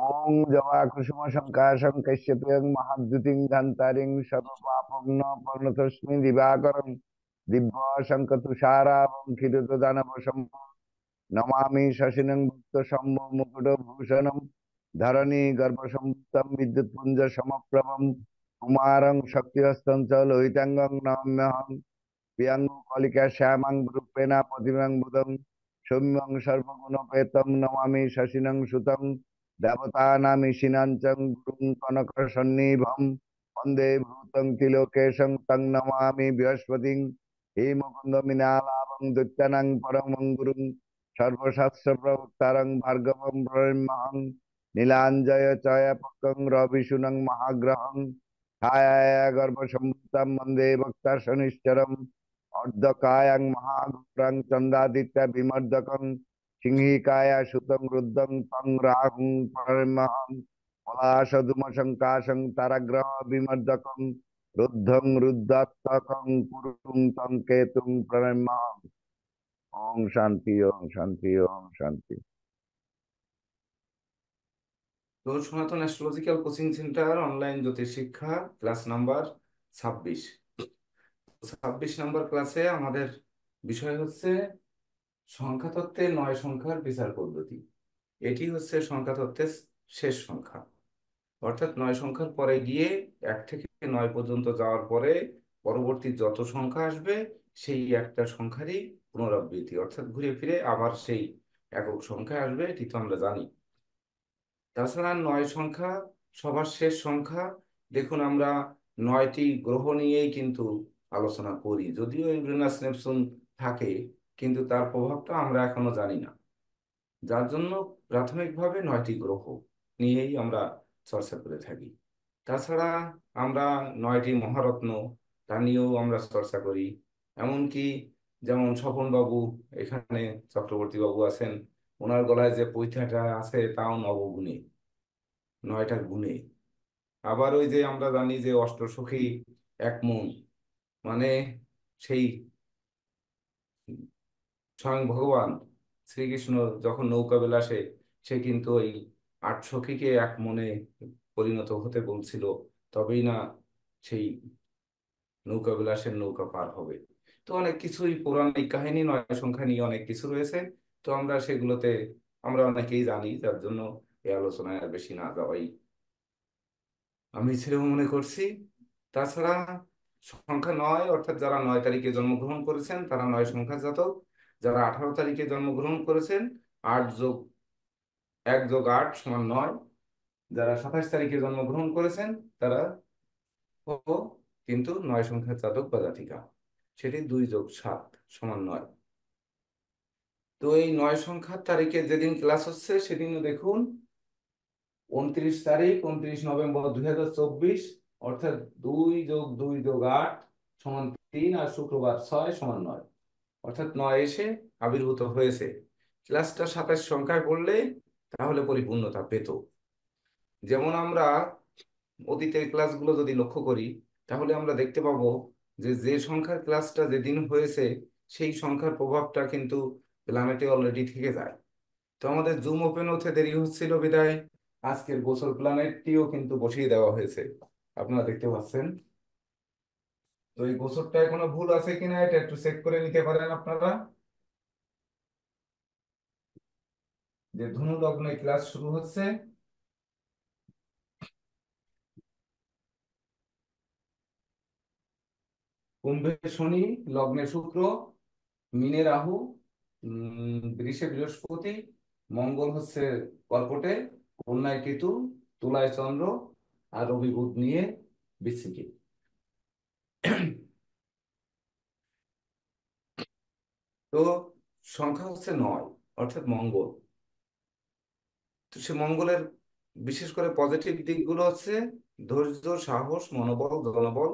ওং জবা কুসুম শঙ্কাশং কাশ্যপেয়ং মহাদ্যুতিং ধন্তারিং সর্বপাপগ্ন পর্ণতস্মি দিবাকরং দিব্য শঙ্খ তুষারাবং ক্ষীরোদানবসম নমামি শশিনং ভুক্ত শম্ভ মুকুট ভূষণম ধরণী গর্ভসম্ভূতম বিদ্যুৎপুঞ্জ সমপ্রভম কুমারং শক্তিহস্তং চ লোহিতাঙ্গং নমাম্যহং প্রিয়াঙ্গ কলিকা শ্যামাং রূপেণা প্রতিমাং বুধং সৌম্যং সর্বগুণপেতং নমামি শশিনং সুতং দেবতানামিষিনাঞ্চং গুরুং কনক সন্নিভম বন্দে ভূতং ত্রিলোকেশং তং নমামি বৃহস্পতিং হেমকুন্দ মৃণালাভং দৈত্যানাং পরমং গুরুং সর্বশাস্ত্র প্রবক্তারং ভার্গবং ব্রহ্মহং নীলাঞ্জয় চয়াপকং রবিশুনং মহাগ্রহং ছায়া গর্ভসম্ভূতম বন্দে ভক্তা শনিশ্চরম অর্ধকায়ং মহাঘোরং চন্দ্রাদিত্য বিমর্দকং সিংহিকায়া সুতং রুদ্ধং তং রাহুং পরমহং পলাশধূমশঙ্কাশং তারাগ্রহ বিমর্দকং রুদ্ধং রুদ্রাত্মকং পুরুং তং কেতুং প্রণমামহং। ওম শান্তি, ওম শান্তি, ওম শান্তি। তো সনাতন অ্যাস্ট্রোলজিক্যাল কোচিং সেন্টার অনলাইন জ্যোতিষ শিক্ষা ক্লাস নাম্বার 26। 26 নম্বর ক্লাসে আমাদের বিষয় হচ্ছে সংখ্যাতত্ত্বে 9 সংখ্যার বিচার পদ্ধতি। এটি হচ্ছে সংখ্যাতত্ত্বের শেষ সংখ্যা, অর্থাৎ 9 সংখ্যার পরে গিয়ে 1 থেকে 9 পর্যন্ত যাওয়ার পরে পরবর্তী যত সংখ্যা আসবে সেই একটা সংখ্যারই পুনরাবৃত্তি, অর্থাৎ ঘুরে ফিরে আবার সেই একক সংখ্যা আসবে, এটি তো আমরা জানি। তাছাড়া 9 সংখ্যা সবার শেষ সংখ্যা। দেখুন, আমরা 9টি গ্রহ নিয়েই কিন্তু আলোচনা করি, যদিও ইউরেনাস নেপচুন থাকে, কিন্তু তার প্রভাবটা আমরা এখনো জানি না। যার জন্য প্রাথমিকভাবে 9টি গ্রহ নিয়েই আমরা চর্চা করে থাকি। তাছাড়া আমরা 9টি মহারত্ন, তা নিয়েও আমরা চর্চা করি। এমনকি যেমন স্বপন বাবু, এখানে চক্রবর্তী বাবু আছেন, ওনার গলায় যে পৈথাটা আছে তাও নবগুণে, 9টা গুণে। আবার ওই যে আমরা জানি যে অষ্টসখী এক মন, মানে সেই স্বয়ং ভগবান শ্রীকৃষ্ণ যখন নৌকা বিলাসে, সে কিন্তু ওই 8 সখীকে এক মনে পরিণত হতে বলছিল, তবেই না সেই নৌকা বিলাসের নৌকা পার হবে। তো অনেক কিছুই পৌরাণিক কাহিনী, 9 সংখ্যা নিয়ে অনেক কিছু রয়েছে। তো আমরা সেগুলোতে আমরা অনেকেই জানি, যার জন্য এই আলোচনায় আর বেশি না যাওয়াই আমি ছেলে মনে করছি। তাছাড়া সংখ্যা 9 অর্থাৎ যারা 9 তারিখে জন্মগ্রহণ করেছেন তারা 9 সংখ্যার জাতক। যারা 18 তারিখে জন্মগ্রহণ করেছেন, 8+1+8=9। যারা 27 তারিখে জন্মগ্রহণ করেছেন তারা ও কিন্তু 9 সংখ্যার জাতক বা জাতিকা। সেটি 2+7=9। তো এই 9 সংখ্যার তারিখে যেদিন ক্লাস হচ্ছে সেদিনও দেখুন, 29 তারিখ, 29 নভেম্বর 2024, অর্থাৎ 2+2+8=3, আর শুক্রবার 6=9, অর্থাৎ 9 এসে আবির্ভূত হয়েছে। ক্লাসটা 27 সংখ্যায় পড়লে তাহলে পরিপূর্ণতা পেত। যেমন আমরা অতীতের ক্লাসগুলো যদি লক্ষ্য করি, তাহলে আমরা দেখতে পাবো যে যে সংখ্যার ক্লাসটা যেদিন হয়েছে সেই সংখ্যার প্রভাবটা কিন্তু প্ল্যানেটে অলরেডি থেকে যায়। তো আমাদের জুম ওপেন হতে দেরি হচ্ছিল বিদায় আজকের গোসল প্ল্যানেটটিও কিন্তু বসিয়ে দেওয়া হয়েছে, আপনারা দেখতে পাচ্ছেন। তো এই গোসলটা এখনো ভুল আছে কিনা এটা একটু চেক করে নিতে পারেন আপনারা। যে ধনু লগ্নে ক্লাস শুরু হচ্ছে, কুম্ভে শনি, লগ্নে শুক্র, মিনে রাহু, বৃষে বৃহস্পতি, মঙ্গল হচ্ছে কর্কটে, কন্যায় কেতু, তুলায় চন্দ্র, আর রবি বুধ নিয়ে বৃশ্চিকে। তো সংখ্যা হচ্ছে 9, অর্থাৎ মঙ্গল। তো সে মঙ্গলের বিশেষ করে পজিটিভ দিকগুলো হচ্ছে ধৈর্য, সাহস, মনোবল, জনবল,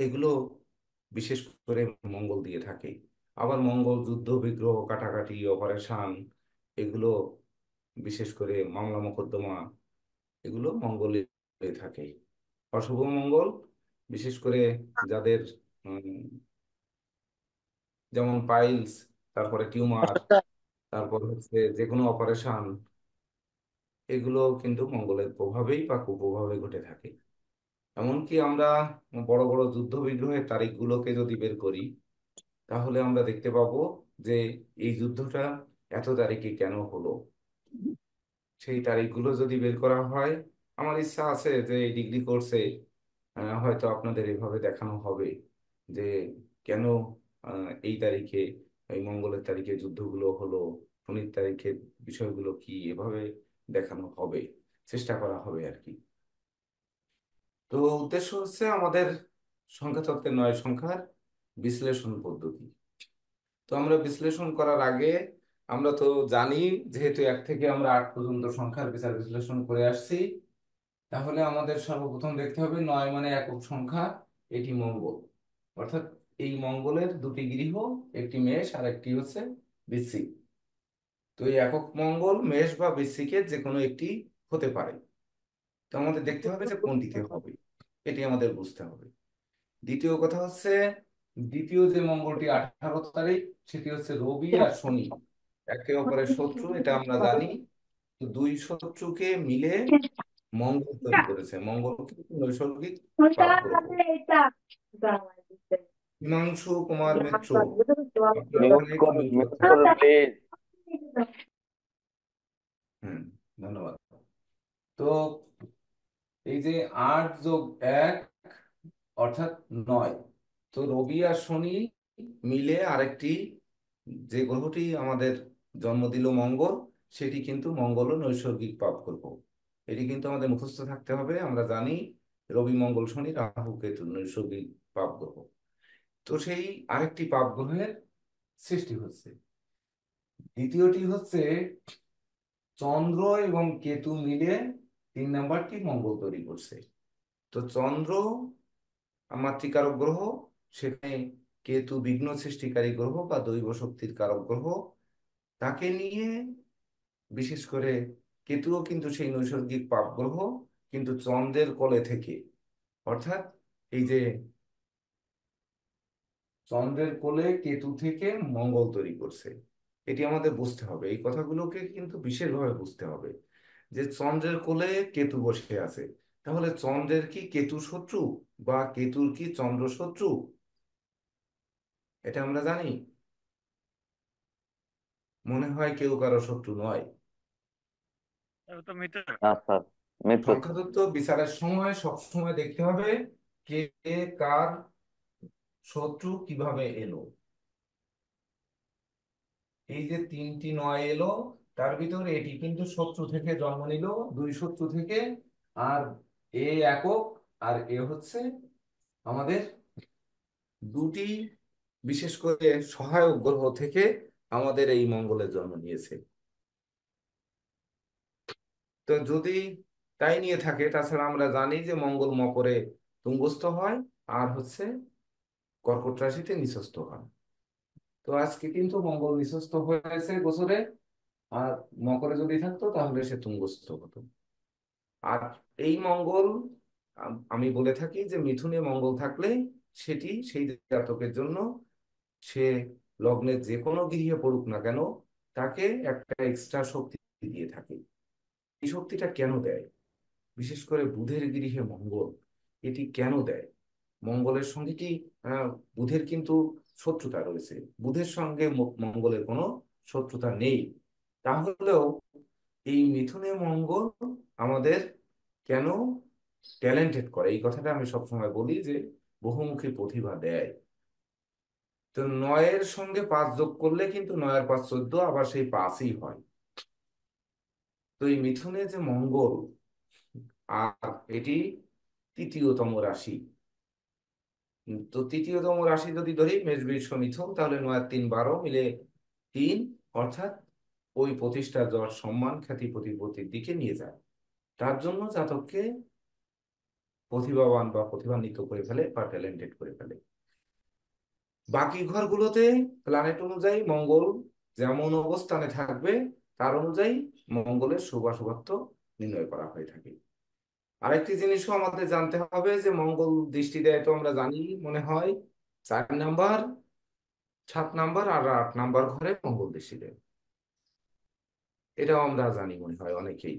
এগুলো বিশেষ করে মঙ্গল দিয়ে থাকে। আবার মঙ্গল যুদ্ধ বিগ্রহ কাটাকাটি অপারেশন, এগুলো বিশেষ করে মামলা মোকদ্দমা, এগুলো মঙ্গলে থাকে। অশুভ মঙ্গল বিশেষ করে যাদের উম, যেমন পাইলস, তারপরে টিউমার, তারপর হচ্ছে যে কোনো অপারেশন, এগুলো কিন্তু মঙ্গলের প্রভাবেই বা কুপ্রভাবে ঘটে থাকে। এমনকি আমরা বড় বড় যুদ্ধ বিগ্রহের তারিখগুলোকে যদি বের করি, তাহলে আমরা দেখতে পাবো যে এই যুদ্ধটা এত তারিখে কেন হলো। সেই তারিখগুলো যদি বের করা হয়, আমার ইচ্ছা আছে যে এই ডিগ্রি কোর্সে হয়তো আপনাদের এভাবে দেখানো হবে যে কেন এই তারিখে, এই মঙ্গলের তারিখে যুদ্ধগুলো হলো, শনির তারিখে বিষয়গুলো কি, এভাবে দেখানো হবে, চেষ্টা করা হবে আর কি। তো উদ্দেশ্য হচ্ছে আমাদের সংখ্যাতত্ত্বের 9 সংখ্যার বিশ্লেষণ পদ্ধতি। তো আমরা বিশ্লেষণ করার আগে আমরা তো জানি, যেহেতু 1 থেকে আমরা 8 পর্যন্ত সংখ্যার বিচার বিশ্লেষণ করে আসছি, তাহলে আমাদের সর্বপ্রথম দেখতে হবে 9 মানে একক সংখ্যা, এটি মঙ্গল। অর্থাৎ এই মঙ্গলের দুটি গৃহ, একটি মেষ আর একটি হচ্ছে বৃশ্চিক। তো এই একক মঙ্গল মেষ বা বৃশ্চিকের যে কোনো একটি হতে পারে। তো আমাদের দেখতে হবে যে কোনটিতে হবে, এটি আমাদের বুঝতে হবে। দ্বিতীয় কথা হচ্ছে, দ্বিতীয় যে মঙ্গলটি 18 তারিখ, সেটি হচ্ছে রবি আর শনি, একে অপরের শত্রু, এটা আমরা জানি। তো দুই শত্রুকে মিলে মঙ্গল তৈরি করেছে। মঙ্গল কিন্তু নৈসর্গিক পাপ গ্রহ। হিমাংশু কুমার মিত্র, আপনার মিউট অনেক করুন, মিউট মিউট আছে। করুন প্লিজ। হুম, ধন্যবাদ। তো এই যে 8 + 1 অর্থাৎ 9, তো রবি আর শনি মিলে আরেকটি যে গ্রহটি আমাদের জন্ম দিল মঙ্গল, সেটি কিন্তু মঙ্গল ও নৈসর্গিক পাপ গ্রহ। এটি কিন্তু আমাদের মুখস্থ থাকতে হবে। আমরা জানি রবি মঙ্গল শনি রাহু কেতু নৈসর্গিক পাপ গ্রহ। তো সেই আরেকটি পাপ গ্রহের সৃষ্টি হচ্ছে। দ্বিতীয়টি হচ্ছে চন্দ্র এবং কেতু মিলে 3 নাম্বারটি মঙ্গল তৈরি করছে। তো চন্দ্র মাতৃকারক গ্রহ, সেখানে কেতু বিঘ্ন সৃষ্টিকারী গ্রহ বা দৈব শক্তির কারক গ্রহ। তাকে নিয়ে বিশেষ করে কেতুও কিন্তু সেই নৈসর্গিক পাপ গ্রহ, কিন্তু চন্দ্রের কোলে থেকে, অর্থাৎ এই যে চন্দ্রের কোলে কেতু থেকে মঙ্গল তৈরি করছে। এটি আমাদের বুঝতে হবে, এই কথাগুলোকে কিন্তু বিশেষভাবে বুঝতে হবে যে চন্দ্রের কোলে কেতু বসে আছে, তাহলে চন্দ্রের কি কেতু শত্রু বা কেতুর কি চন্দ্র শত্রু, এটা আমরা জানি? মনে হয় কেউ কারো শত্রু নয়। আচ্ছা, মিত্র। সংখ্যাতত্ত্ব বিচারের সময় সবসময় দেখতে হবে কে কার শত্রু কিভাবে এলো। এই যে 3টি 9 এলো, তার ভিতরে এটি কিন্তু শত্রু থেকে জন্ম নিল, দুই শত্রু থেকে। আর এ একক, আর এ হচ্ছে আমাদের দুটি বিশেষ করে সহায়ক গ্রহ থেকে আমাদের এই মঙ্গলের জন্ম নিয়েছে। তো যদি তাই নিয়ে থাকে, তাছাড়া আমরা জানি যে মঙ্গল মকরে তুঙ্গস্থ হয় আর হচ্ছে কর্কট রাশিতে নিঃস্ত হয়। তো আজকে কিন্তু মঙ্গল নিঃস্ত হয়েছে গোচরে, আর মকরে যদি থাকতো তাহলে সে তুঙ্গস্থ হতো। আর এই মঙ্গল, আমি বলে থাকি যে মিথুনে মঙ্গল থাকলে সেটি সেই জাতকের জন্য, সে লগ্নের যে কোনো গৃহে পড়ুক না কেন, তাকে একটা এক্সট্রা শক্তি দিয়ে থাকে। এই শক্তিটা কেন দেয়? বিশেষ করে বুধের গৃহে মঙ্গল, এটি কেন দেয়? মঙ্গলের সঙ্গে কি আহ, বুধের কিন্তু শত্রুতা রয়েছে, বুধের সঙ্গে মঙ্গলের কোনো শত্রুতা নেই। তাহলেও এই মিথুনে মঙ্গল আমাদের কেন ট্যালেন্টেড করে, এই কথাটা আমি সবসময় বলি যে বহুমুখী প্রতিভা দেয়। তো 9-এর সঙ্গে 5 যোগ করলে কিন্তু 9 আর 5 14, আবার সেই 5ই হয়। তো এই মিথুনে যে মঙ্গল, আর এটি তৃতীয়তম রাশি। তো তৃতীয়তম রাশি যদি ধরি মেষ বৃষ মিথুন, তাহলে 9 আর 3 12 মিলে 3, অর্থাৎ ওই প্রতিষ্ঠা যশ সম্মান খ্যাতি প্রতিপত্তির দিকে নিয়ে যায়। তার জন্য জাতককে প্রতিভাবান বা প্রতিভান্বিত করে ফেলে বা ট্যালেন্টেড করে ফেলে। বাকি ঘরগুলোতে প্ল্যানেট অনুযায়ী মঙ্গল যেমন অবস্থানে থাকবে, তার অনুযায়ী মঙ্গলের শুভ অশুভত্ব নির্ণয় করা হয়ে থাকে। আরেকটি জিনিসও আমাদের জানতে হবে যে মঙ্গল দৃষ্টি দেয়, তো আমরা জানি মনে হয় 4 নাম্বার, 7 নাম্বার আর 8 নাম্বার ঘরে মঙ্গল দৃষ্টি দেয়। এটাও আমরা জানি মনে হয় অনেকেই।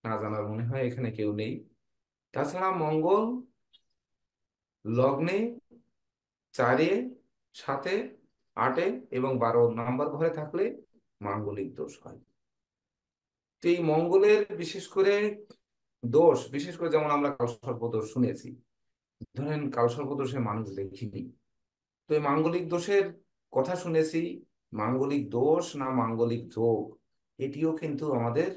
না জানার মনে হয় এখানে কেউ নেই। তাছাড়া মঙ্গল লগ্নে 4-এ, 7-এ, 8-এ এবং 12 নাম্বার ঘরে থাকলে মাঙ্গলিক দোষ হয়। তো এই মঙ্গলের বিশেষ করে দোষ, বিশেষ করে যেমন আমরা কালসর্প দোষ শুনেছি, ধরেন কালসর্প দোষে মানুষ দেখিনি, তো এই মাঙ্গলিক দোষের কথা শুনেছি। মাঙ্গলিক দোষ না মাঙ্গলিক যোগ, এটিও কিন্তু আমাদের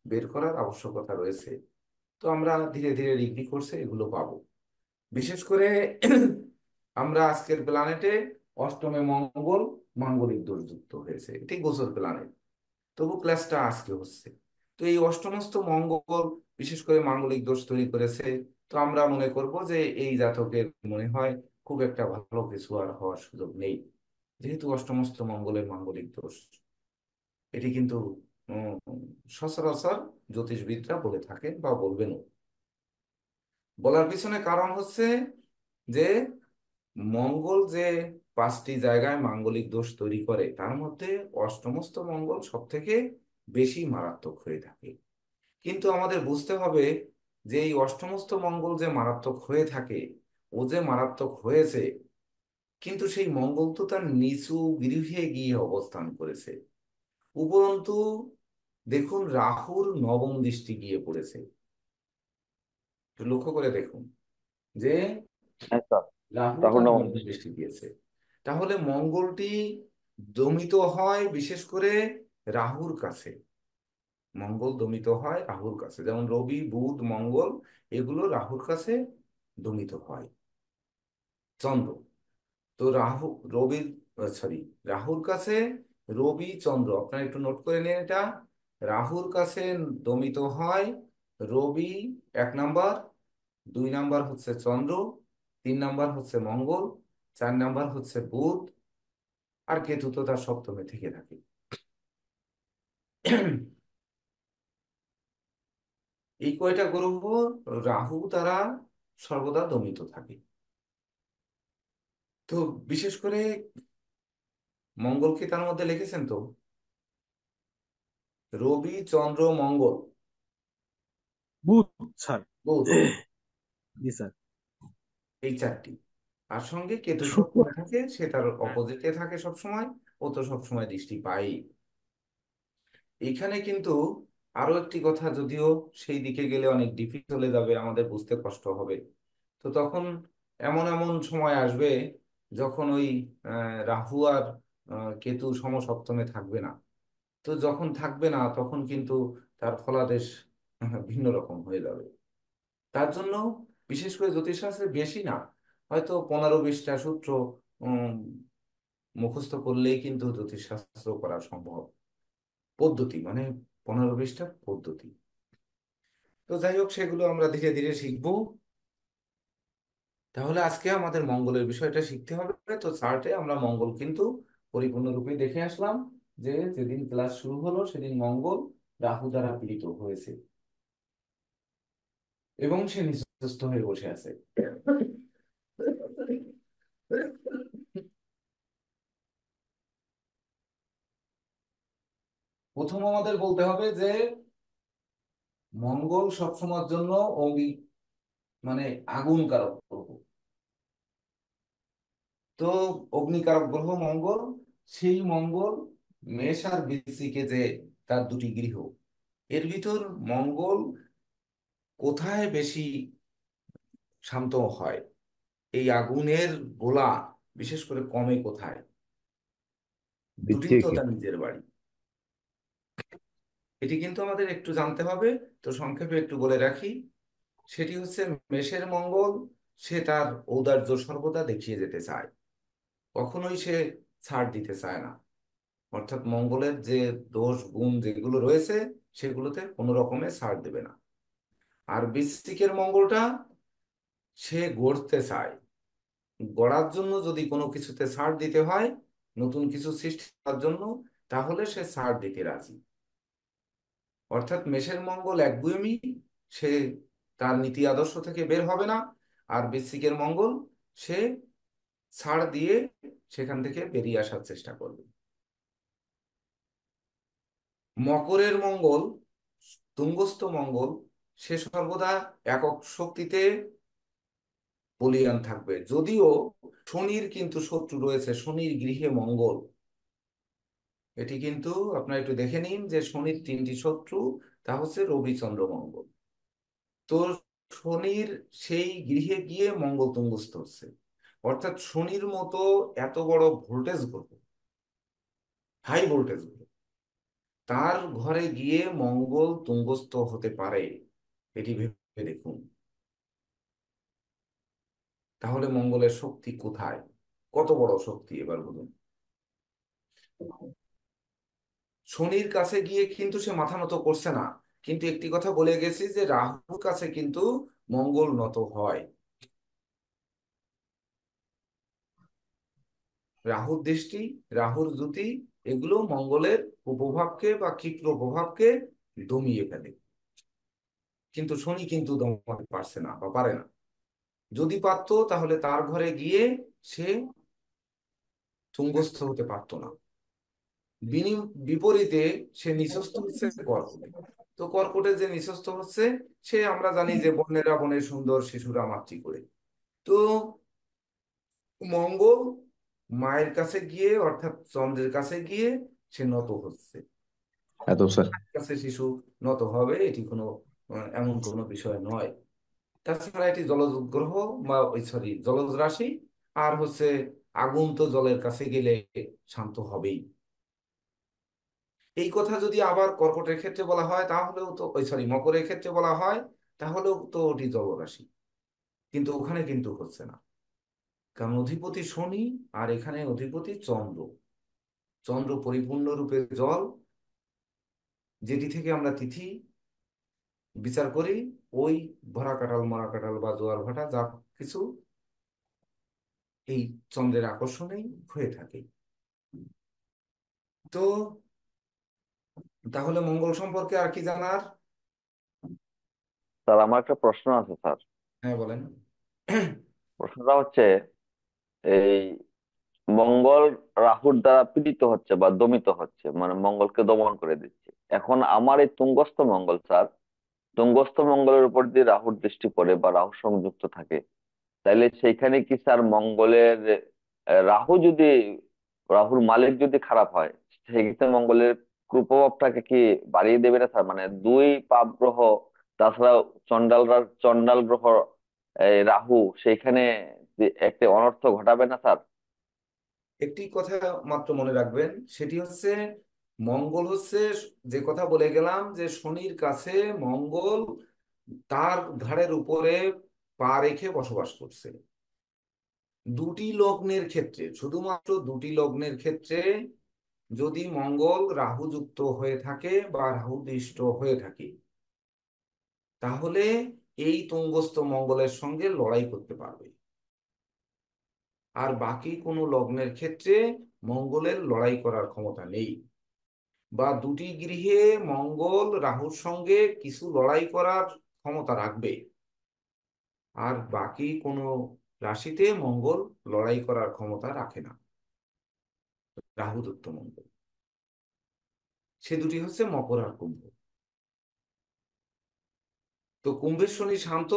বের করার আবশ্যকতা রয়েছে। তো আমরা ধীরে ধীরে ডিগ্রি কোর্সে এগুলো পাবো। বিশেষ করে আমরা আজকের প্ল্যানেটে অষ্টমে মঙ্গল মাঙ্গলিক দোষযুক্ত হয়েছে, এটি গোচর প্ল্যানেট, তবু ক্লাসটা আজকে হচ্ছে। তো এই অষ্টমস্ত মঙ্গল বিশেষ করে মাঙ্গলিক দোষ তৈরি করেছে। তো আমরা মনে করব যে এই জাতকের মনে হয় খুব একটা ভালো কিছু আর হওয়ার সুযোগ নেই, যেহেতু অষ্টমস্ত মঙ্গলের মাঙ্গলিক দোষ। এটি কিন্তু উম, সচরাচর জ্যোতিষবিদরা বলে থাকেন বা বলবেন। বলার পিছনে কারণ হচ্ছে যে মঙ্গল যে 5টি জায়গায় মাঙ্গলিক দোষ তৈরি করে তার মধ্যে অষ্টমস্ত মঙ্গল সব থেকে বেশি মারাত্মক হয়ে থাকে। কিন্তু আমাদের বুঝতে হবে যে এই অষ্টমস্ত মঙ্গল যে মারাত্মক হয়ে থাকে, ও যে মারাত্মক হয়েছে, কিন্তু সেই মঙ্গল তো তার নিচু গৃহে গিয়ে অবস্থান করেছে। উপরন্তু দেখুন রাহুর নবম দৃষ্টি গিয়ে পড়েছে, একটু লক্ষ্য করে দেখুন যে হ্যাঁ স্যার। রাহু রাহুল তার নবম। নবম দৃষ্টি দিয়েছে। তাহলে মঙ্গলটি দমিত হয় বিশেষ করে রাহুর কাছে। মঙ্গল দমিত হয় রাহুর কাছে, যেমন রবি বুধ মঙ্গল এগুলো রাহুর কাছে দমিত হয়। চন্দ্র, তো রাহু রবির, সরি, রাহুর কাছে রবি চন্দ্র, আপনারা একটু নোট করে নিন এটা। রাহুর কাছে দমিত হয় রবি 1 নাম্বার, 2 নাম্বার হচ্ছে চন্দ্র, 3 নাম্বার হচ্ছে মঙ্গল, 4 নাম্বার হচ্ছে বুধ, আর কেতু তো তার সপ্তমে থেকে থাকে। এই কয়টা গ্রহ রাহু দ্বারা সর্বদা দমিত থাকে। তো বিশেষ করে মঙ্গলকে তার মধ্যে লিখেছেন তো, রবি চন্দ্র মঙ্গল, বুধ স্যার। বুধ, জি স্যার। এই 4টি। আর সঙ্গে কেতু শুক্র। সপ্তমে থাকে, সে তার অপোজিটে থাকে সব সময়, ও তো সবসময় দৃষ্টি পাই। এখানে কিন্তু আরো একটি কথা, যদিও সেই দিকে গেলে অনেক ডিফিকাল্ট চলে যাবে, আমাদের বুঝতে কষ্ট হবে। তো তখন এমন এমন সময় আসবে যখন ওই রাহু আর কেতু সমসপ্তমে থাকবে না। তো যখন থাকবে না তখন কিন্তু তার ফলাদেশ ভিন্ন রকম হয়ে যাবে। তার জন্য বিশেষ করে জ্যোতিষশাস্ত্রে বেশি না, হয়তো 15-20টা সূত্র উম, মুখস্থ করলেই কিন্তু জ্যোতিষশাস্ত্র করা সম্ভব। পদ্ধতি মানে 15-20টা পদ্ধতি। তো যাই হোক, সেগুলো আমরা ধীরে ধীরে শিখবো। তাহলে আজকে আমাদের মঙ্গলের বিষয়টা শিখতে হবে। তো চার্টে আমরা মঙ্গল কিন্তু পরিপূর্ণরূপে দেখে আসলাম যে যেদিন ক্লাস শুরু হলো সেদিন মঙ্গল রাহু দ্বারা পীড়িত হয়েছে এবং সে নিঃস্বস্ত হয়ে বসে আছে। প্রথম আমাদের বলতে হবে যে মঙ্গল সবসময়ের জন্য অগ্নি, মানে আগুন কারক গ্রহ। তো অগ্নিকারক গ্রহ মঙ্গল, সেই মঙ্গল মেষ আর বৃশ্চিকে যে তার 2টি গৃহ, এর ভিতর মঙ্গল কোথায় বেশি শান্ত হয়, এই আগুনের গোলা বিশেষ করে কমে কোথায়? দুটিই তো বৃশ্চিকে। তার নিজের বাড়ি। এটি কিন্তু আমাদের একটু জানতে হবে। তো সংক্ষেপে একটু বলে রাখি, সেটি হচ্ছে মেষের মঙ্গল, সে তার ঔদার্য সর্বদা দেখিয়ে যেতে চায়, কখনোই সে ছাড় দিতে চায় না। অর্থাৎ মঙ্গলের যে দোষ গুণ যেগুলো রয়েছে সেগুলোতে কোনো রকমে ছাড় দেবে না। আর বৃশ্চিকের মঙ্গলটা সে গড়তে চায়, গড়ার জন্য যদি কোনো কিছুতে ছাড় দিতে হয়, নতুন কিছু সৃষ্টি করার জন্য, তাহলে সে ছাড় দিতে রাজি। অর্থাৎ মেষের মঙ্গল একগুঁয়েমি, সে তার নীতি আদর্শ থেকে বের হবে না। আর বৃশ্চিকের মঙ্গল, সে ছাড় দিয়ে সেখান থেকে বেরিয়ে আসার চেষ্টা করবে। মকরের মঙ্গল তুঙ্গস্থ মঙ্গল সে সর্বদা একক শক্তিতে বলীয়ান থাকবে। যদিও শনির কিন্তু শত্রু রয়েছে, শনির গৃহে মঙ্গল। এটি কিন্তু আপনারা একটু দেখে নিন যে শনির তিনটি শত্রু, তা হচ্ছে রবি, চন্দ্র, মঙ্গল। তো শনির সেই গৃহে গিয়ে মঙ্গল তুঙ্গস্থ হচ্ছে, অর্থাৎ শনির মতো এত বড় ভোল্টেজ গ্রহ, হাই ভোল্টেজ গ্রহ, তার ঘরে গিয়ে মঙ্গল তুঙ্গস্থ হতে পারে, এটি ভেবে দেখুন। তাহলে মঙ্গলের শক্তি কোথায়, কত বড় শক্তি এবার বলুন। শনির কাছে গিয়ে কিন্তু সে মাথা নত করছে না, কিন্তু একটি কথা বলে গেছি যে রাহুর কাছে কিন্তু মঙ্গল নত হয়। রাহুর দৃষ্টি, রাহুর জ্যোতি, এগুলো মঙ্গলের কুপ্রভাবকে বা ক্ষিপ্র প্রভাবকে দমিয়ে ফেলে, কিন্তু শনি কিন্তু দমাতে পারছে না বা পারে না। যদি পারতো তাহলে তার ঘরে গিয়ে সে তুঙ্গস্থ হতে পারতো না। বিপরীতে সে নিঃস্বস্ত হচ্ছে কর্কটে। তো কর্কটে যে নিঃস্বস্ত হচ্ছে, সে আমরা জানি যে বনেরা বনে সুন্দর, শিশুরা মাতৃ করে। তো মঙ্গল মায়ের কাছে গিয়ে, অর্থাৎ চন্দ্রের কাছে গিয়ে সে নত হচ্ছে। এত স্যার। কাছে শিশু নত হবে, এটি কোনো এমন কোনো বিষয় নয়। তাছাড়া এটি জলজ গ্রহ বা ওই সরি জলজ রাশি, আর হচ্ছে আগুন তো জলের কাছে গেলে শান্ত হবেই। এই কথা যদি আবার কর্কটের ক্ষেত্রে বলা হয় তাহলেও তো, ওই সরি মকরের ক্ষেত্রে বলা হয় তাহলেও তো ওটি জলরাশি, কিন্তু ওখানে কিন্তু হচ্ছে না, কারণ অধিপতি শনি আর এখানে অধিপতি চন্দ্র। চন্দ্র পরিপূর্ণরূপে জল, যেটি থেকে আমরা তিথি বিচার করি, ওই ভরা কাঁঠাল, মরা কাঁঠাল বা জোয়ার ভাটা যা কিছু এই চন্দ্রের আকর্ষণেই হয়ে থাকে। তো তাহলে মঙ্গল সম্পর্কে আর কি জানার? স্যার আমার একটা প্রশ্ন আছে স্যার। হ্যাঁ বলেন। প্রশ্নটা হচ্ছে, এই মঙ্গল রাহুর দ্বারা পীড়িত হচ্ছে বা দমিত হচ্ছে, মানে মঙ্গলকে দমন করে দিচ্ছে। এখন আমার এই তুঙ্গস্থ মঙ্গল স্যার, তুঙ্গস্থ মঙ্গলের উপর দিয়ে রাহুর দৃষ্টি পড়ে বা রাহু সংযুক্ত থাকে, তাইলে সেইখানে কি স্যার মঙ্গলের রাহু যদি, রাহুর মালিক যদি খারাপ হয়, সেক্ষেত্রে মঙ্গলের কুপ্রভাবটাকে কি বাড়িয়ে দেবে না স্যার? মানে দুই পাপ গ্রহ, তাছাড়া চন্ডাল গ্রহ এই রাহু, সেইখানে যে একটা অনর্থ ঘটাবে না স্যার? একটি কথা মাত্র মনে রাখবেন, সেটি হচ্ছে মঙ্গল হচ্ছে, যে কথা বলে গেলাম যে শনির কাছে মঙ্গল তার ঘাড়ের উপরে পা রেখে বসবাস করছে। দুটি লগ্নের ক্ষেত্রে, শুধুমাত্র দুটি লগ্নের ক্ষেত্রে যদি মঙ্গল রাহুযুক্ত হয়ে থাকে বা রাহু দৃষ্ট হয়ে থাকে, তাহলে এই তুঙ্গস্থ মঙ্গলের সঙ্গে লড়াই করতে পারবে। আর বাকি কোনো লগ্নের ক্ষেত্রে মঙ্গলের লড়াই করার ক্ষমতা নেই। বা দুটি গৃহে মঙ্গল রাহুর সঙ্গে কিছু লড়াই করার ক্ষমতা রাখবে, আর বাকি কোনো রাশিতে মঙ্গল লড়াই করার ক্ষমতা রাখে না, রাহুযুক্ত মঙ্গল। সে দুটি হচ্ছে মকর আর কুম্ভ। তো কুম্ভের শনি শান্ত,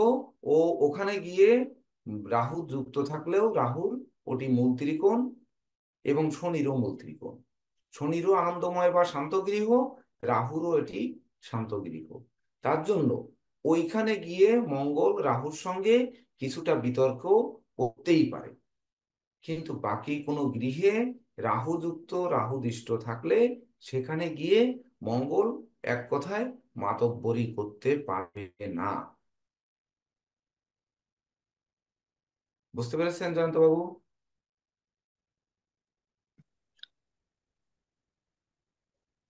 ও ওখানে গিয়ে রাহু যুক্ত থাকলেও রাহুর ওটি মূল ত্রিকোণ, এবং শনিরও মূল ত্রিকোণ। শনিরও আনন্দময় বা শান্ত গৃহ, রাহুরও এটি শান্ত গৃহ। তার জন্য ওইখানে গিয়ে মঙ্গল রাহুর সঙ্গে কিছুটা বিতর্ক করতেই পারে, কিন্তু বাকি কোনো গৃহে রাহুযুক্ত রাহুদিষ্ট থাকলে সেখানে গিয়ে মঙ্গল এক কথায় মাতব্বরি করতে পারবে না। বুঝতে পেরেছেন জয়ন্ত বাবু?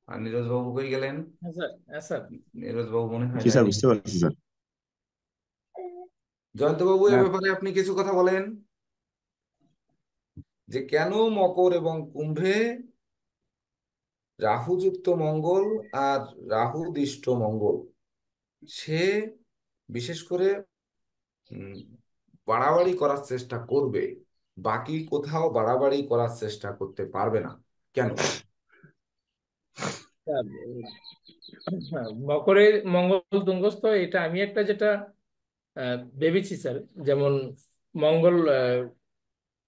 আর নীরজ বাবু কই গেলেন? হ্যাঁ স্যার, হ্যাঁ স্যার। নীরজ বাবু মনে হয় জি স্যার, যায়নি। বুঝতে পারছি স্যার। জয়ন্ত বাবু এ না, ব্যাপারে আপনি কিছু কথা বলেন, যে কেন মকর এবং কুম্ভে রাহুযুক্ত মঙ্গল আর রাহুদিষ্ট মঙ্গল সে বিশেষ করে উম, বাড়াবাড়ি করার চেষ্টা করবে, বাকি কোথাও বাড়াবাড়ি করার চেষ্টা করতে পারবে না, কেন? স্যার, হ্যাঁ, মকরে মঙ্গল তুঙ্গস্থ, এটা আমি একটা যেটা ভেবেছি স্যার। যেমন মঙ্গল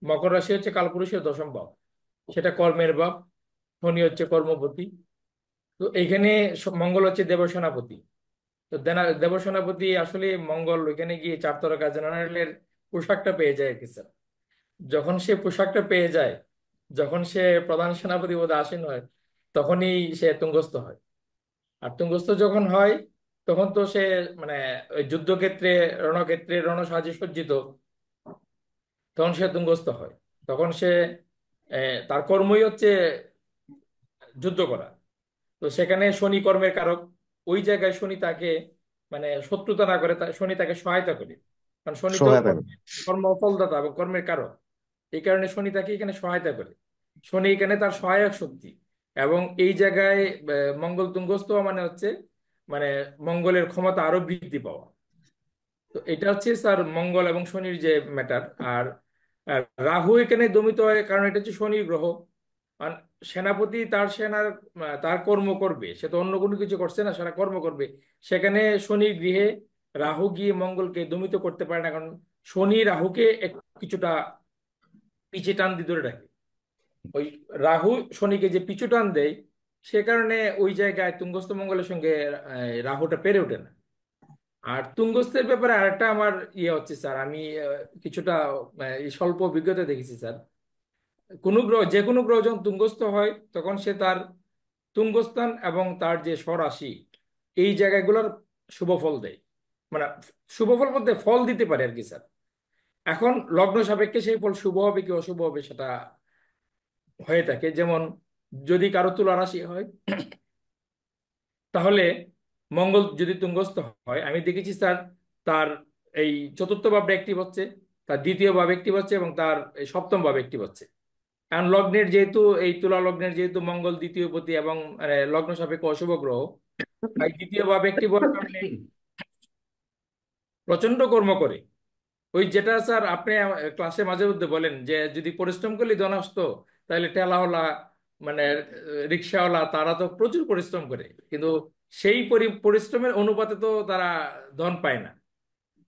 মকর রাশি হচ্ছে কালপুরুষের দশম ভাব, সেটা কর্মের ভাব। শনি হচ্ছে কর্মপতি। তো এইখানে মঙ্গল হচ্ছে দেবসেনাপতি। তো দেবসেনাপতি আসলে মঙ্গল ওইখানে গিয়ে চার তারকা জেনারেলের পোশাকটা পেয়ে যায় আর কি স্যার। যখন সে পোশাকটা পেয়ে যায়, যখন সে প্রধান সেনাপতি পদে আসীন হয়, তখনই সে তুঙ্গস্থ হয়। আর তুঙ্গস্থ যখন হয়, তখন তো সে মানে ওই যুদ্ধক্ষেত্রে, রণক্ষেত্রে রণসাজে সজ্জিত, তখন সে তুঙ্গস্থ হয়। তখন সে তার কর্মই হচ্ছে যুদ্ধ করা। তো সেখানে শনি কর্মের কারক। ওই জায়গায় শনি তাকে মানে শত্রুতা না করে, শনি তাকে সহায়তা করে। কারণ শনি তো সহায়তা করে। কর্মফলদাতা এবং কর্মের কারক। এই কারণে শনি তাকে এখানে সহায়তা করে। শনি এখানে তার সহায়ক শক্তি। এবং এই জায়গায় মঙ্গল তুঙ্গস্থ মানে হচ্ছে মানে মঙ্গলের ক্ষমতা আরো বৃদ্ধি পাওয়া। তো এটা হচ্ছে স্যার মঙ্গল এবং শনির যে ম্যাটার। আর আর রাহু এখানে দমিত হয় কারণ এটা হচ্ছে শনি গ্রহ। আর সেনাপতি তার সেনার তার কর্ম করবে, সে তো অন্য কোনো কিছু করছে না, সেটা কর্ম করবে। সেখানে শনি গৃহে রাহু গিয়ে মঙ্গলকে দমিত করতে পারে না, কারণ শনি রাহুকে কিছুটা পিছে টান দিয়ে ধরে রাখে। ওই রাহু শনিকে যে পিছু টান দেয়, সে কারণে ওই জায়গায় তুঙ্গস্থ মঙ্গলের সঙ্গে রাহুটা পেরে ওঠে না। আর তুঙ্গস্থের ব্যাপারে আরেকটা আমার ইয়ে হচ্ছে স্যার, আমি কিছুটা এই স্বল্প অভিজ্ঞতা দেখেছি স্যার। কোনো গ্রহ, যে কোনো গ্রহ যখন তুঙ্গস্থ হয়, তখন সে তার তুঙ্গস্থান এবং তার যে স্বরাশি, এই জায়গাগুলোর শুভ ফল দেয়। মানে শুভ ফল বলতে ফল দিতে পারে আর কি স্যার। এখন লগ্ন সাপেক্ষে সেই ফল শুভ হবে কি অশুভ হবে সেটা হয়ে থাকে। যেমন যদি কারো তুলা রাশি হয়, তাহলে মঙ্গল যদি তুঙ্গস্থ হয়, আমি দেখেছি স্যার, তার এই চতুর্থ ভাব অ্যাক্টিভ হচ্ছে, তার দ্বিতীয় ভাব অ্যাক্টিভ হচ্ছে এবং তার এই সপ্তম ভাব অ্যাক্টিভ হচ্ছে। কারণ লগ্নের যেহেতু এই তুলা লগ্নের যেহেতু মঙ্গল দ্বিতীয় পতি এবং লগ্ন সাপেক্ষে অশুভ গ্রহ, তাই দ্বিতীয় ভাব অ্যাক্টিভ হওয়ার কারণে প্রচন্ড কর্ম করে। ওই যেটা স্যার আপনি ক্লাসে মাঝে মধ্যে বলেন যে যদি পরিশ্রম করলে ধন আসতো, তাহলে ঠেলাওয়ালা মানে রিক্সাওয়ালা তারা তো প্রচুর পরিশ্রম করে, কিন্তু সেই পরিশ্রমের অনুপাতে তো তারা ধন পায় না।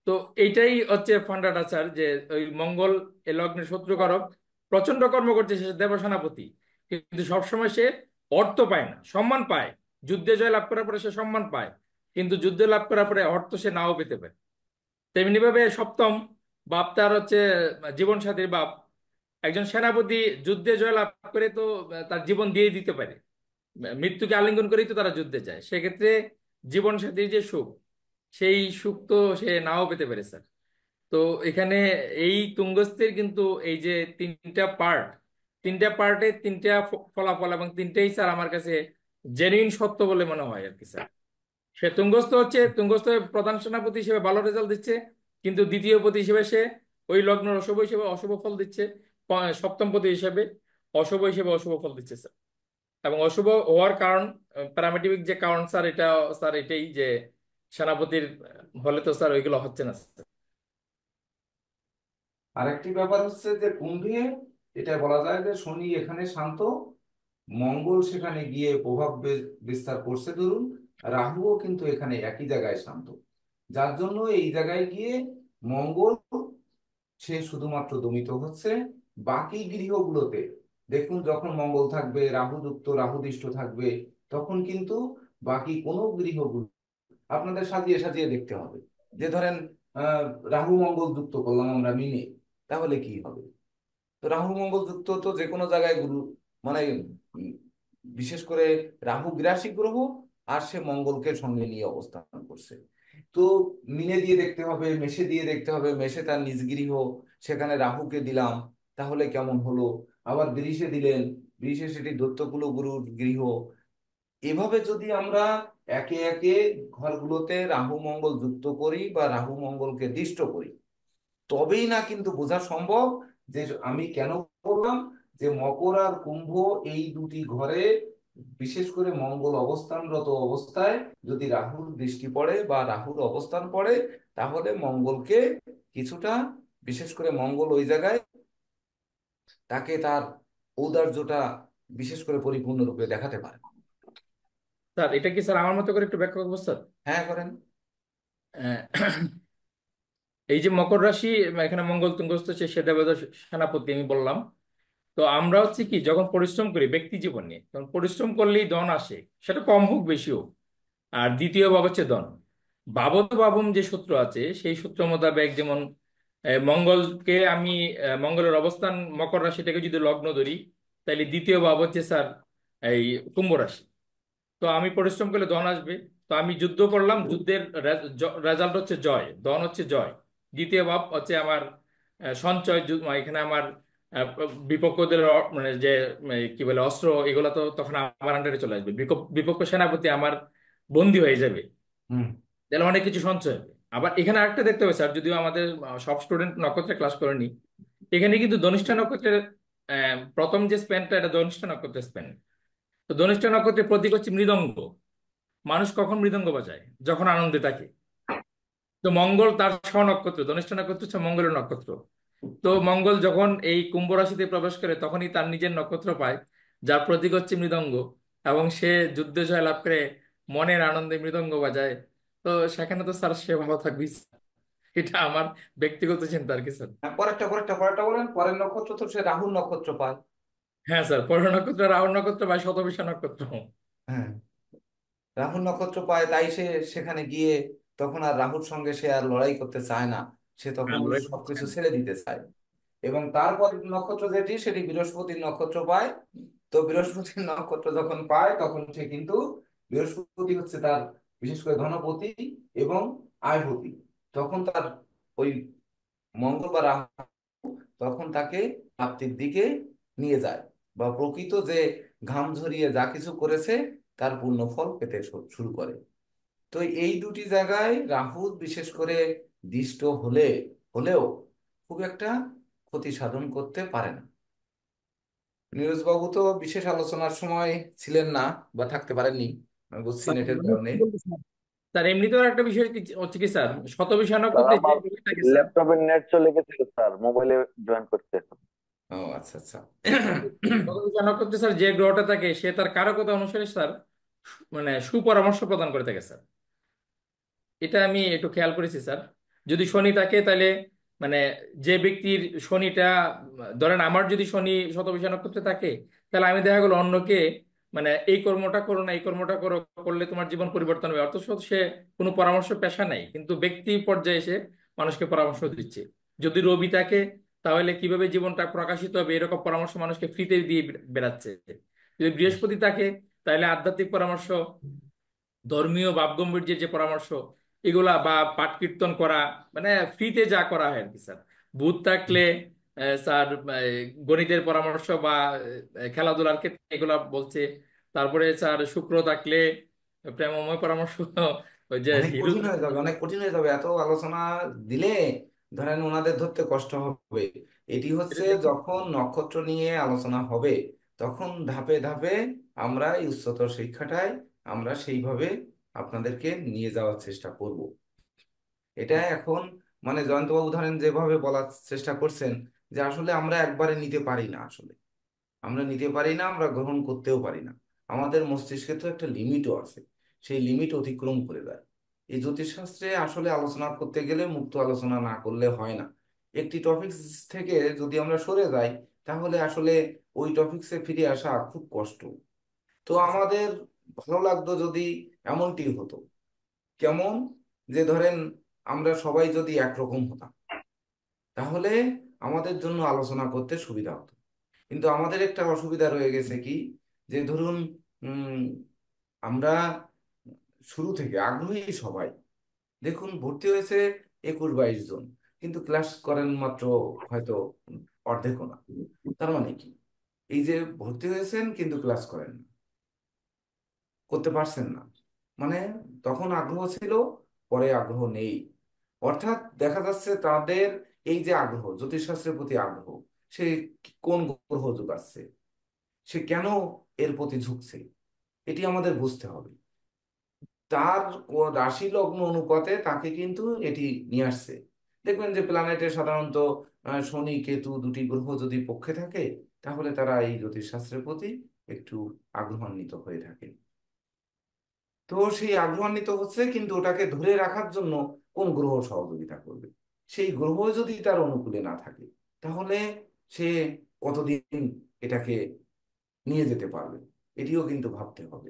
তো এইটাই হচ্ছে ফান্ডাটা স্যার, যে ওই মঙ্গল এ লগ্নের শত্রুকারক, প্রচন্ড কর্ম করছে, সে দেবসেনাপতি, কিন্তু সবসময় সে অর্থ পায় না, সম্মান পায়। যুদ্ধে জয় লাভ করার পরে সে সম্মান পায়, কিন্তু যুদ্ধে লাভ করার পরে অর্থ সে নাও পেতে পারে। তেমনি ভাবে সপ্তম বাপ তার হচ্ছে জীবন সাথীর বাপ। একজন সেনাপতি যুদ্ধে জয়লাভ করে তো তার জীবন দিয়ে দিতে পারে, মৃত্যুকে আলিঙ্গন করেই তো তারা যুদ্ধে যায়। সেক্ষেত্রে জীবন সাথীর যে সুখ, সেই সুখ তো সে নাও পেতে পারে স্যার। তো এখানে এই তুঙ্গস্থের কিন্তু এই যে তিনটা পার্ট, তিনটা পার্টে তিনটা ফলাফল, এবং তিনটেই স্যার আমার কাছে জেনুইন সত্য বলে মনে হয় আর কি স্যার। সে তুঙ্গস্থ হচ্ছে, তুঙ্গস্থ হয়ে প্রধান সেনাপতি হিসেবে ভালো রেজাল্ট দিচ্ছে, কিন্তু দ্বিতীয় পতি হিসেবে সে ওই লগ্নের অশুভ হিসেবে অশুভ ফল দিচ্ছে। সপ্তম পতি হিসেবে অশুভ হিসেবে অশুভ ফল দিচ্ছে স্যার। এবং অশুভ হওয়ার কারণ, প্যারামেটিক যে কারণ স্যার, এটা স্যার এটাই যে সেনাপতির হলে তো স্যার ওইগুলো হচ্ছে না স্যার। আরেকটি ব্যাপার হচ্ছে যে কুম্ভে এটা বলা যায় যে শনি এখানে শান্ত, মঙ্গল সেখানে গিয়ে প্রভাব বিস্তার করছে ধরুন, রাহুও কিন্তু এখানে একই জায়গায় শান্ত, যার জন্য এই জায়গায় গিয়ে মঙ্গল সে শুধুমাত্র দমিত হচ্ছে। বাকি গৃহগুলোতে দেখুন, যখন মঙ্গল থাকবে রাহুযুক্ত রাহুদৃষ্ট থাকবে, তখন কিন্তু বাকি কোনো গৃহগুলো আপনাদের সাজিয়ে সাজিয়ে দেখতে হবে। যে ধরেন আহ রাহু মঙ্গল যুক্ত করলাম আমরা মিনে, তাহলে কি হবে? তো রাহু মঙ্গল যুক্ত তো যে কোনো জায়গায় গুরু মানে উম, বিশেষ করে রাহু গ্রাসী গ্রহ, আর সে মঙ্গলকে সঙ্গে নিয়ে অবস্থান করছে। তো মিনে দিয়ে দেখতে হবে, মেষে দিয়ে দেখতে হবে, মেষে তার নিজ গৃহ, সেখানে রাহুকে দিলাম, তাহলে কেমন হলো? আবার বৃষে দিলেন, বৃষে সেটি দৈত্যকুল গুরুর গৃহ। এভাবে যদি আমরা একে একে ঘরগুলোতে রাহু মঙ্গল যুক্ত করি বা রাহু মঙ্গলকে দিষ্ট করি, তবেই না কিন্তু বোঝা সম্ভব যে আমি কেন বললাম যে মকর আর কুম্ভ এই দুটি ঘরে বিশেষ করে মঙ্গল অবস্থানরত অবস্থায় যদি রাহুর দৃষ্টি পড়ে বা রাহুর অবস্থান পড়ে, তাহলে মঙ্গলকে কিছুটা, বিশেষ করে মঙ্গল ওই জায়গায় তাকে তার ঔদার্যটা বিশেষ করে পরিপূর্ণরূপে দেখাতে পারে। স্যার এটা কি স্যার আমার মতো করে একটু ব্যাখ্যা করবো স্যার? হ্যাঁ, করেন। আহ, এই যে মকর রাশি, এখানে মঙ্গল তুঙ্গস্থ সেটা সেনাপতি আমি বললাম। তো আমরা হচ্ছে কি, যখন পরিশ্রম করি ব্যক্তি জীবনে, তখন পরিশ্রম করলেই ধন আসে, সেটা কম হোক বেশি হোক। আর দ্বিতীয় ভাব হচ্ছে ধন। ভাবত ভাবম যে সূত্র আছে, সেই সূত্র মোতাবেক যেমন মঙ্গলকে আমি মঙ্গলের অবস্থান মকর রাশিটাকে যদি লগ্ন ধরি, তাহলে দ্বিতীয় ভাব হচ্ছে স্যার এই কুম্ভ রাশি। তো আমি পরিশ্রম করলে ধন আসবে। তো আমি যুদ্ধ করলাম, যুদ্ধের রেজাল্ট হচ্ছে জয়, ধন হচ্ছে জয়। দ্বিতীয় ভাব হচ্ছে আমার সঞ্চয়, এখানে আমার বিপক্ষদের মানে যে কি বলে অস্ত্র, এগুলো তো তখন আমার আন্ডারে চলে আসবে, বিপক্ষ সেনাপতি আমার বন্দী হয়ে যাবে, হুম। তাহলে অনেক কিছু সঞ্চয় হবে। আবার এখানে আরেকটা দেখতে হবে স্যার, যদিও আমাদের সব স্টুডেন্ট নক্ষত্রে ক্লাস করেনি, এখানে কিন্তু ধনিষ্ঠা নক্ষত্রের প্রথম যে স্প্যানটা, এটা ধনিষ্ঠা নক্ষত্রের স্প্যান। তো ধনিষ্ঠা নক্ষত্রের প্রতীক হচ্ছে মৃদঙ্গ। মানুষ কখন মৃদঙ্গ বাজায়? যখন আনন্দে থাকে। তো মঙ্গল তার স্বনক্ষত্র, ধনিষ্ঠা নক্ষত্র হচ্ছে মঙ্গলের নক্ষত্র। তো মঙ্গল যখন এই কুম্ভ রাশিতে প্রবেশ করে, তখনই তার নিজের নক্ষত্র পায়, যার প্রতীক হচ্ছে মৃদঙ্গ। এবং সে যুদ্ধে জয় লাভ করে মনের আনন্দে মৃদঙ্গ বাজায়। তো সেখানে তো স্যার সে ভালো থাকবে। এটা আমার ব্যক্তিগত চিন্তা আর কি স্যার। হ্যাঁ, পরেরটা বলেন। পরের নক্ষত্র তো সে রাহুর নক্ষত্র পায়। হ্যাঁ স্যার, পরের নক্ষত্র রাহুর নক্ষত্র বা শতভিষা নক্ষত্র। হ্যাঁ, রাহুর নক্ষত্র পায়, তাই সে সেখানে গিয়ে তখন আর রাহুর সঙ্গে সে আর লড়াই করতে চায় না। সে তখন আল্লাহ সবকিছু ছেড়ে দিতে চায়। এবং তারপর নক্ষত্র যেটি, সেটি বৃহস্পতির নক্ষত্র পায়। তো বৃহস্পতির নক্ষত্র যখন পায়, তখন সে কিন্তু, বৃহস্পতি হচ্ছে তার বিশেষ করে ধনপতি এবং আয়পতি। তখন তার ওই মঙ্গল বা রাহু তখন তাকে প্রাপ্তির দিকে নিয়ে যায়, বা প্রকৃত যে ঘাম ঝরিয়ে যা কিছু করেছে তার পূর্ণ ফল পেতে শুরু করে। তো এই দুটি জায়গায় রাহু বিশেষ করে দিষ্ট হলেও খুব একটা ক্ষতি সাধন করতে পারে না। নীরজ বাবু তো বিশেষ আলোচনার সময় ছিলেন না, বা থাকতে পারেননি, আমি বুঝছি স্যার নেটের আমি কারণে। কি বলতে স্যার? স্যার এমনিতেও একটা বিষয় হচ্ছে কি স্যার, শতভিষা স্যার নক্ষত্রে যে আমার গ্রহ থাকে স্যার। ল্যাপটপের নেট চলে গেছিল স্যার, মোবাইলে জয়েন করতে এখন। ও আচ্ছা, আচ্ছা। শতভিষা নক্ষত্রে স্যার যে গ্রহটা থাকে, সে তার কারকতা অনুসারে স্যার মানে সুপরামর্শ প্রদান করে থাকে স্যার। এটা আমি একটু খেয়াল করেছি স্যার। যদি শনি থাকে, তাহলে মানে যে ব্যক্তির শনিটা, ধরেন আমার যদি শনি শতভিষা নক্ষত্রে থাকে, তাহলে আমি দেখা গেলো অন্যকে মানে এই কর্মটা করো না, এই কর্মটা করো, করলে তোমার জীবন পরিবর্তন হবে, অথচ সে কোনো পরামর্শ পেশা নাই, কিন্তু ব্যক্তি পর্যায়ে এসে মানুষকে পরামর্শ দিচ্ছে। যদি রবি থাকে, তাহলে কিভাবে জীবনটা প্রকাশিত হবে এরকম পরামর্শ মানুষকে ফ্রিতে দিয়ে বেড়াচ্ছে। যদি বৃহস্পতি থাকে, তাহলে আধ্যাত্মিক পরামর্শ, ধর্মীয় ভাবগম্ভীর্যের যে পরামর্শ, এগুলা বা পাঠ কীর্তন করা, মানে ফ্রিতে যা করা হয় আর কি স্যার। বুধ থাকলে স্যার গণিতের পরামর্শ বা খেলাধুলার ক্ষেত্রে এগুলা বলছে। তারপরে স্যার শুক্র থাকলে প্রেমময় পরামর্শ, ওই যে অনেক হিরো। কঠিন হয়ে যাবে, অনেক কঠিন হয়ে যাবে এত আলোচনা দিলে। ধরেন ওনাদের ধরতে কষ্ট হবে। এটি হচ্ছে যখন নক্ষত্র নিয়ে আলোচনা হবে, তখন ধাপে ধাপে আমরা এই উচ্চতর শিক্ষাটায় আমরা সেইভাবে আপনাদেরকে নিয়ে যাওয়ার চেষ্টা করব। এটা এখন মানে জয়ন্তবাবু ধরেন যেভাবে বলার চেষ্টা করছেন, যে আসলে আমরা একবারে নিতে পারি না, আসলে আমরা নিতে পারি না, আমরা গ্রহণ করতেও পারি না। আমাদের মস্তিষ্কে তো একটা লিমিটও আছে, সেই লিমিট অতিক্রম করে দেয়। এই জ্যোতিষশাস্ত্রে আসলে আলোচনা করতে গেলে মুক্ত আলোচনা না করলে হয় না। একটি টপিকস থেকে যদি আমরা সরে যাই, তাহলে আসলে ওই টপিকসে ফিরে আসা খুব কষ্ট। তো আমাদের ভালো লাগতো যদি এমনটি হতো। কেমন? যে ধরেন আমরা সবাই যদি একরকম হতাম, তাহলে আমাদের জন্য আলোচনা করতে সুবিধা হতো। কিন্তু আমাদের একটা অসুবিধা রয়ে গেছে কি, যে ধরুন উম, আমরা শুরু থেকে আগ্রহী সবাই, দেখুন ভর্তি হয়েছে 21-22 জন, কিন্তু ক্লাস করেন মাত্র হয়তো অর্ধেকও না। তার মানে কি, এই যে ভর্তি হয়েছেন কিন্তু ক্লাস করেন না, করতে পারছেন না, মানে তখন আগ্রহ ছিল, পরে আগ্রহ নেই। অর্থাৎ দেখা যাচ্ছে তাদের এই যে আগ্রহ, জ্যোতিষশাস্ত্রের প্রতি আগ্রহ, সে কোন গ্রহ যোগাচ্ছে, সে কেন এর প্রতি ঝুঁকছে, এটি আমাদের বুঝতে হবে। তার রাশি লগ্ন অনুপাতে তাকে কিন্তু এটি নিয়ে আসছে। দেখবেন যে প্ল্যানেটে সাধারণত শনি কেতু দুটি গ্রহ যদি পক্ষে থাকে, তাহলে তারা এই জ্যোতিষশাস্ত্রের প্রতি একটু আগ্রহান্বিত হয়ে থাকে। তো সেই আগ্রহান্বিত হচ্ছে, কিন্তু ওটাকে ধরে রাখার জন্য কোন গ্রহ সহযোগিতা করবে। সেই গ্রহ যদি তার অনুকূলে না থাকে, তাহলে সে কতদিন এটাকে নিয়ে যেতে পারবে, এটিও কিন্তু ভাবতে হবে।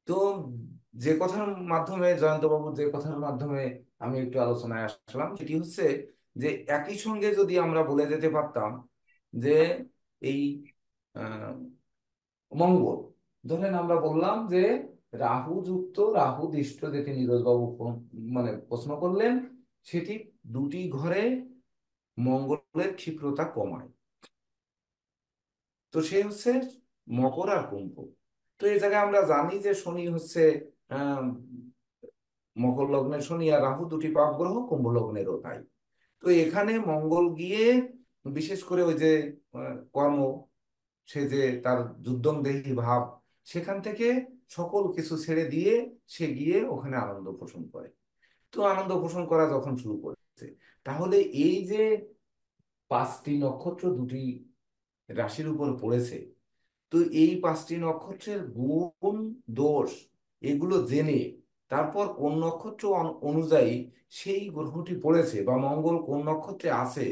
তো যে কথার মাধ্যমে, জয়ন্তবাবু যে কথার মাধ্যমে আমি একটু আলোচনায় আসলাম, সেটি হচ্ছে যে একই সঙ্গে যদি আমরা বলে যেতে পারতাম যে এই আহ, মঙ্গল, ধরেন আমরা বললাম যে রাহু যুক্ত রাহু দৃষ্ট, যেটি নীরজবাবু মানে প্রশ্ন করলেন, সেটি দুটি ঘরে মঙ্গলের ক্ষিপ্রতা কমায়। তো সে হচ্ছে মকর আর কুম্ভ। তো এই জায়গায় আমরা জানি যে শনি হচ্ছে আহ মকর লগ্নের শনি আর রাহু দুটি পাপ গ্রহ, কুম্ভ লগ্নেরও তাই। তো এখানে মঙ্গল গিয়ে বিশেষ করে ওই যে কর্ম, সে যে তার যুদ্ধং দেহি ভাব, সেখান থেকে সকল কিছু ছেড়ে দিয়ে সে গিয়ে ওখানে আনন্দ পোষণ করে। তো আনন্দ পোষণ করা যখন শুরু করেছে, তাহলে এই যে পাঁচটি নক্ষত্র দুটি রাশির উপর পড়েছে, তো এই পাঁচটি নক্ষত্রের গুণ দোষ এগুলো জেনে, তারপর কোন নক্ষত্র অনুযায়ী সেই গ্রহটি পড়েছে বা মঙ্গল কোন নক্ষত্রে আছে,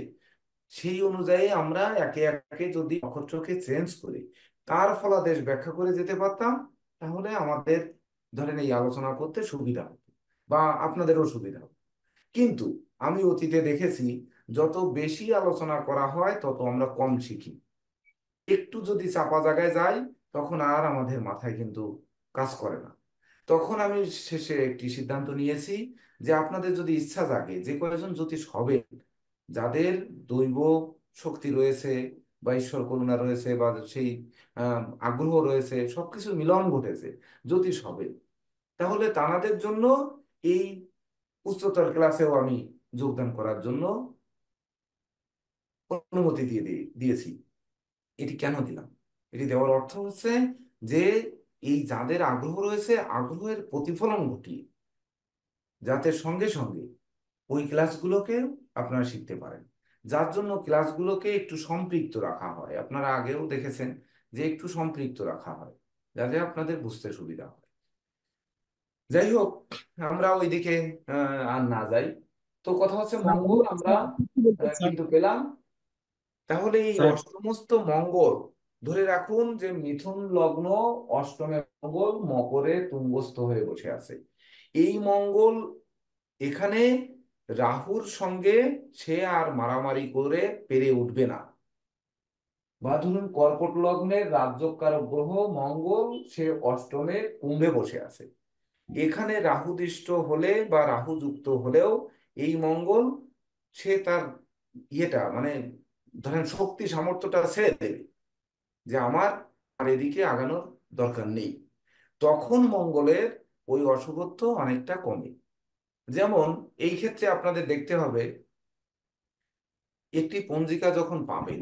সেই অনুযায়ী আমরা একে একে যদি নক্ষত্রকে চেঞ্জ করি, তার ফলাদেশ ব্যাখ্যা করে যেতে পারতাম, তাহলে আমাদের ধরেন এই আলোচনা করতে সুবিধা হতো বা আপনাদেরও সুবিধা হতো। কিন্তু আমি অতীতে দেখেছি, যত বেশি আলোচনা করা হয় তত আমরা কম শিখি। একটু যদি চাপা জায়গায় যাই, তখন আর আমাদের মাথায় কিন্তু কাজ করে না। তখন আমি শেষে একটি সিদ্ধান্ত নিয়েছি যে আপনাদের যদি ইচ্ছা জাগে, যে কয়েকজন জ্যোতিষ হবে, যাদের দৈব শক্তি রয়েছে বা ঈশ্বর করুণা রয়েছে বা সেই আগ্রহ রয়েছে, সবকিছু মিলন ঘটেছে, জ্যোতিষ হবে, তাহলে তাদের জন্য এই উচ্চতর ক্লাসেও আমি যোগদান করার জন্য অনুমতি দিয়েছি। এটি কেন দিলাম? এটি দেওয়ার অর্থ হচ্ছে যে এই যাদের আগ্রহ রয়েছে, আগ্রহের প্রতিফলন ঘটিয়ে যাতে সঙ্গে সঙ্গে ওই ক্লাসগুলোকে আপনারা শিখতে পারেন। যার জন্য ক্লাসগুলোকে একটু সম্পৃক্ত রাখা হয়, আপনারা আগেও দেখেছেন যে একটু সম্পৃক্ত রাখা হয়, যাতে আপনাদের বুঝতে সুবিধা হয়। যাই হোক, আমরা ওইদিকে আর না যাই। তো কথা হচ্ছে মঙ্গল আমরা স্যার, কিন্তু পেলাম। তাহলে এই স্যার, অষ্টমস্ত মঙ্গল, ধরে রাখুন যে মিথুন লগ্ন অষ্টমে মঙ্গল মকরে তুঙ্গস্থ হয়ে বসে আছে। এই মঙ্গল এখানে রাহুর সঙ্গে সে আর মারামারি করে পেরে উঠবে না। বা ধরুন কর্কট লগ্নের রাজ্যকারক গ্রহ মঙ্গল, সে অষ্টমে কুম্ভে বসে আছে। এখানে রাহু দৃষ্ট হলে বা রাহু যুক্ত হলেও এই মঙ্গল সে তার ইয়েটা মানে ধরেন শক্তি সামর্থ্যটা ছেড়ে দেবে, যে আমার আর এদিকে আগানোর দরকার নেই। তখন মঙ্গলের ওই অশুভত্ব অনেকটা কমে। যেমন এই ক্ষেত্রে আপনাদের দেখতে হবে, একটি পঞ্জিকা যখন পাবেন,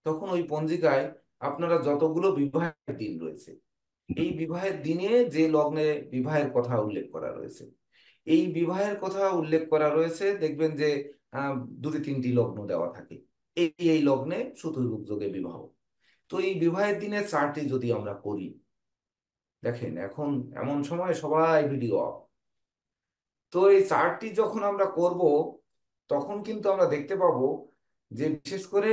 তখন ওই পঞ্জিকায় আপনারা যতগুলো বিবাহের দিন রয়েছে, এই বিবাহের দিনে যে লগ্নে বিবাহের কথা উল্লেখ করা রয়েছে, এই বিবাহের কথা উল্লেখ করা রয়েছে, দেখবেন যে আহ, দুটি তিনটি লগ্ন দেওয়া থাকে, এই এই লগ্নে শুতুর্মুখ যোগে বিবাহ। তো এই বিবাহের দিনে চারটি যদি আমরা করি, দেখেন এখন এমন সময় সবাই ভিডিও অফ। তো এই চারটি যখন আমরা করব, তখন কিন্তু আমরা দেখতে পাবো যে বিশেষ করে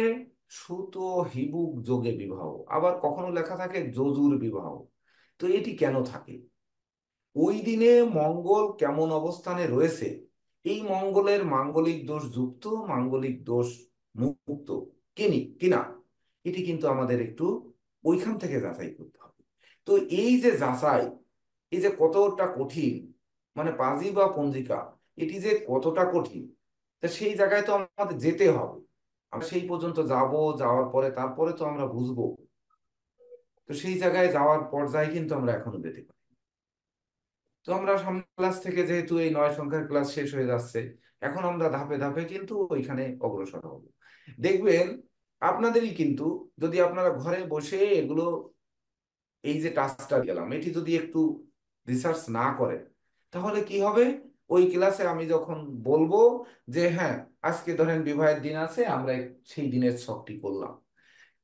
সুত ও হিবুক যোগে বিবাহ, আবার কখনো লেখা থাকে যজুর বিবাহ। তো এটি কেন থাকে? ওই দিনে মঙ্গল কেমন অবস্থানে রয়েছে, এই মঙ্গলের মাঙ্গলিক দোষ যুক্ত মাঙ্গলিক দোষ মুক্ত কিনা, এটি কিন্তু আমাদের একটু ওইখান থেকে যাচাই করতে হবে। তো এই যে যাচাই, এই যে কতটা কঠিন, মানে পাঁজি বা পঞ্জিকা, এটি যে কতটা কঠিন, তা সেই জায়গায় তো আমাদের যেতে হবে। আমরা সেই পর্যন্ত যাব, যাওয়ার পরে তারপরে তো আমরা বুঝবো। তো সেই জায়গায় যাওয়ার পর্যায়ে কিন্তু আমরা এখনো যেতে পারি। তো আমরা সামনের ক্লাস থেকে, যেহেতু এই 9 সংখ্যার ক্লাস শেষ হয়ে যাচ্ছে, এখন আমরা ধাপে ধাপে কিন্তু ওইখানে অগ্রসর হব। দেখবেন আপনাদেরই কিন্তু, যদি আপনারা ঘরে বসে এগুলো, এই যে টাস্কটা গেলাম, এটি যদি একটু রিসার্চ না করেন, তাহলে কি হবে? ওই ক্লাসে আমি যখন বলবো যে হ্যাঁ, আজকে ধরেন বিবাহের দিন আছে, আমরা সেই দিনের ছকটি করলাম,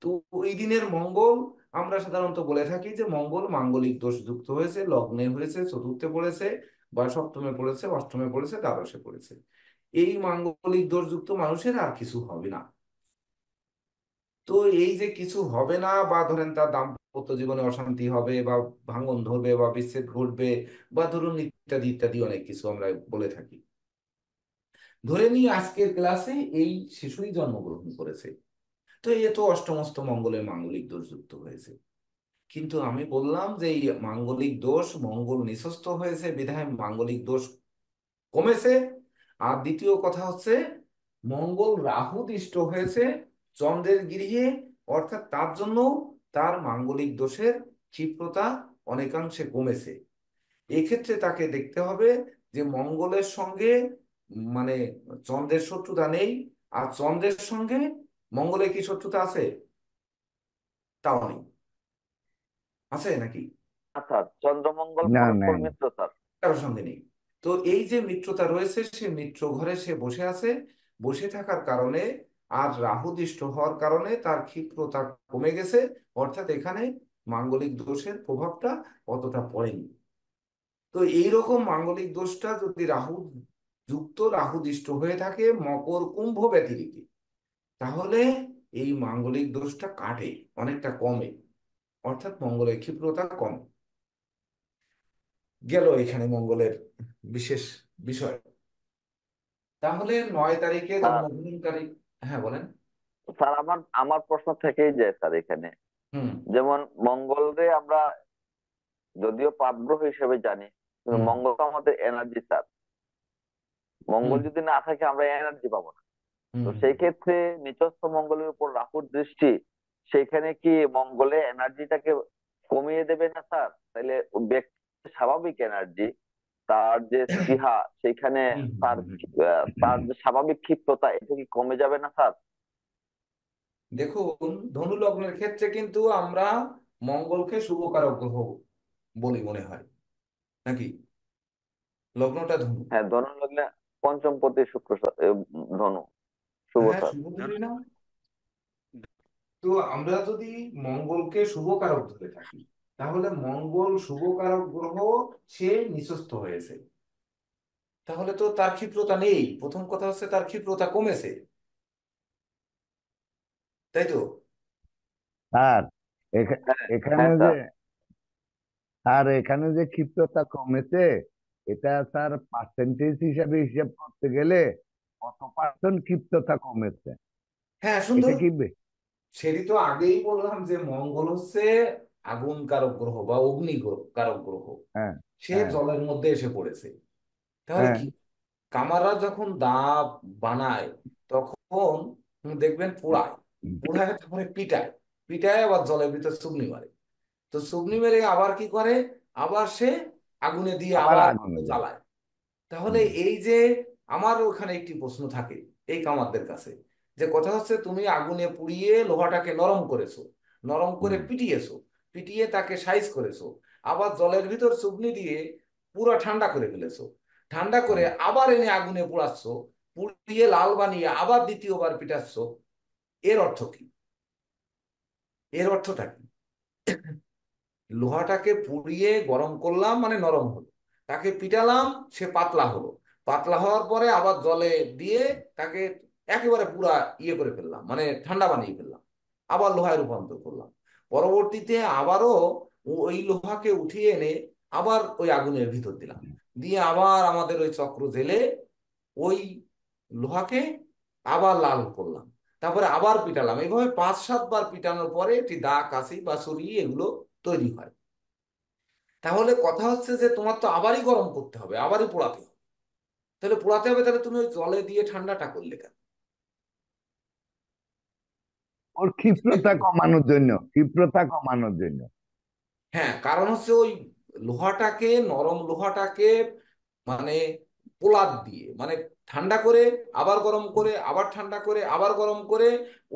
তো ওই দিনের মঙ্গল আমরা সাধারণত বলে থাকি যে মঙ্গল মাঙ্গলিক দোষ যুক্ত হয়েছে, লগ্নে হয়েছে, চতুর্থে পড়েছে, বা সপ্তমে পড়েছে, অষ্টমে পড়েছে, দ্বাদশে পড়েছে। এই মাঙ্গলিক দোষযুক্ত মানুষের আর কিছু হবে না। তো এই যে কিছু হবে না, বা ধরেন তার দাম্পত্য জীবনে অশান্তি হবে, বা ভাঙন ধরবে, বা বিচ্ছেদ ঘটবে, বা ধরুন ইত্যাদি ইত্যাদি অনেক কিছু আমরা বলে থাকি। ধরে নিই আজকের ক্লাসে এই শিশুই জন্মগ্রহণ করেছে, তো এ তো অষ্টমস্ত মঙ্গলের মাঙ্গলিক দোষ যুক্ত হয়েছে। কিন্তু আমি বললাম যে এই মাঙ্গলিক দোষ, মঙ্গল নিঃস্ত হয়েছে বিধায় মাঙ্গলিক দোষ কমেছে। আর দ্বিতীয় কথা হচ্ছে মঙ্গল রাহু দৃষ্ট হয়েছে চন্দ্রের গৃহে, অর্থাৎ তার জন্য তার মাঙ্গলিক দোষের ক্ষিপ্রতা অনেকাংশে কমেছে। এক্ষেত্রে তাকে দেখতে হবে যে মঙ্গলের সঙ্গে মানে চন্দ্রের শত্রুতা নেই, আর চন্দ্রের সঙ্গে মঙ্গলের কি শত্রুতা আছে? তাও নেই। আছে নাকি? স্যার চন্দ্রমঙ্গল না, পরস্পর নাই। মিত্র স্যার। কারোর সঙ্গে নেই। তো এই যে মিত্রতা রয়েছে, সে মিত্র ঘরে সে বসে আছে, বসে থাকার কারণে আর রাহু দৃষ্ট হওয়ার কারণে তার ক্ষিপ্রতা কমে গেছে, অর্থাৎ এখানে মাঙ্গলিক দোষের প্রভাবটা অতটা পড়েনি। তো এইরকম মাঙ্গলিক দোষটা যদি রাহু যুক্ত, রাহু দৃষ্ট হয়ে থাকে মকর কুম্ভ ব্যতিরেকে, তাহলে এই মাঙ্গলিক দোষটা কাটে, অনেকটা কমে, অর্থাৎ মঙ্গলের ক্ষিপ্রতা কমে গেল। এখানে মঙ্গলের বিশেষ বিষয়। তাহলে 9 তারিখে স্যার জন্মগ্রহণকারী। হ্যাঁ বলেন। স্যার আমার আমার প্রশ্ন থেকেই যায় স্যার এখানে, হুম। যেমন মঙ্গলরে আমরা যদিও পাপগ্রহ হিসেবে জানি, কিন্তু হুম। মঙ্গল তো আমাদের এনার্জি স্যার। মঙ্গল হুম। যদি না থাকে আমরা এনার্জি পাবো না। তো হুম। সেই ক্ষেত্রে নিচস্থ মঙ্গলের উপর রাহুর দৃষ্টি, সেখানে কি মঙ্গলে এনার্জিটাকে কমিয়ে দেবে না স্যার? তাহলে ব্যক্তি স্বাভাবিক এনার্জি, তার যে স্পৃহা সেখানে, হুম। তার তার যে স্বাভাবিক ক্ষিপ্রতা, এটা কি কমে যাবে না স্যার? দেখুন, ধনু লগ্নের ক্ষেত্রে কিন্তু আমরা মঙ্গলকে শুভকারক গ্রহ বলি মনে হয়, নাকি? লগ্নটা ধনু। হ্যাঁ, ধনু লগ্নে পঞ্চম পতি শুক্র স্যার, ধনু শুভ হ্যাঁ, স্যার। শুভ বলি না? তো আমরা যদি মঙ্গলকে শুভকারক ধরে থাকি, তাহলে মঙ্গল শুভকারক গ্রহ, সে নিঃস্ত হয়েছে, তাহলে তো তার ক্ষিপ্রতা নেই। প্রথম কথা হচ্ছে তার ক্ষিপ্রতা কমেছে, তাই তো? আর হ্যাঁ, এখানে হ্যাঁ যে স্যার। এখানে যে ক্ষিপ্রতা কমেছে, এটা স্যার পার্সেন্টেজ হিসাবে হিসাব করতে গেলে কত পার্সেন্ট ক্ষিপ্রতা কমেছে? হ্যাঁ, এটা সুন্দর। কি সেটি তো আগেই বললাম যে মঙ্গল হচ্ছে আগুন কারক গ্রহ বা অগ্নি কারক গ্রহ, হ্যাঁ, সে হ্যাঁ, জলের মধ্যে এসে পড়েছে। তাহলে হ্যাঁ, কি, কামাররা যখন দাঁত বানায় তখন দেখবেন পোড়ায়, পোড়ায় তারপরে পিটায়, পিটায় আবার জলের ভিতর চুগনি মারে। তো চুগনি মেরে আবার কি করে, আবার সে আগুনে দিয়ে আবার আবার আগুনে দেয়। জ্বালায়। তাহলে হুম, এই যে, আমার ওখানে একটি প্রশ্ন থাকে এই কামারদের কাছে, যে কথা হচ্ছে তুমি আগুনে পুড়িয়ে লোহাটাকে নরম করেছো, নরম করে হুম, পিটিয়েছো, পিটিয়ে তাকে সাইজ করেছো, আবার জলের ভিতর চুবনি দিয়ে পুরো ঠান্ডা করে ফেলেছো, ঠান্ডা করে হুম। আবার এনে আগুনে পোড়াচ্ছ, পুড়িয়ে লাল বানিয়ে আবার দ্বিতীয়বার পিটাচ্ছ। এর অর্থ কি? এর অর্থটা কি? লোহাটাকে পুড়িয়ে গরম করলাম মানে নরম হলো, তাকে পিটালাম, সে পাতলা হলো, পাতলা হওয়ার পরে আবার জলে দিয়ে তাকে একেবারে পুরা ইয়ে করে ফেললাম, মানে ঠান্ডা বানিয়ে ফেললাম, আবার লোহায় রূপান্তর করলাম। পরবর্তীতে আবারও ওই লোহাকে উঠিয়ে এনে আবার ওই আগুনের ভিতর দিলাম, দিয়ে আবার আমাদের ওই চক্র জেলে ওই লোহাকে আবার লাল করলাম, তারপরে আবার পিটালাম। এইভাবে 5-7 বার পিটানোর পরে একটি দা, কাশি বা ছুরি এগুলো তৈরি হয়। তাহলে কথা হচ্ছে যে তোমার তো আবারই গরম করতে হবে, আবারই পোড়াতে হবে। তাহলে পোড়াতে হবে, তাহলে তুমি ওই জলে দিয়ে ঠান্ডাটা করলে কেন? ওর ক্ষিপ্রতা কমানোর জন্য, ক্ষিপ্রতা কমানোর জন্য। হ্যাঁ, কারণ হচ্ছে ওই লোহাটাকে, নরম লোহাটাকে মানে পোলাদ দিয়ে, মানে ঠান্ডা করে আবার গরম করে আবার ঠান্ডা করে আবার গরম করে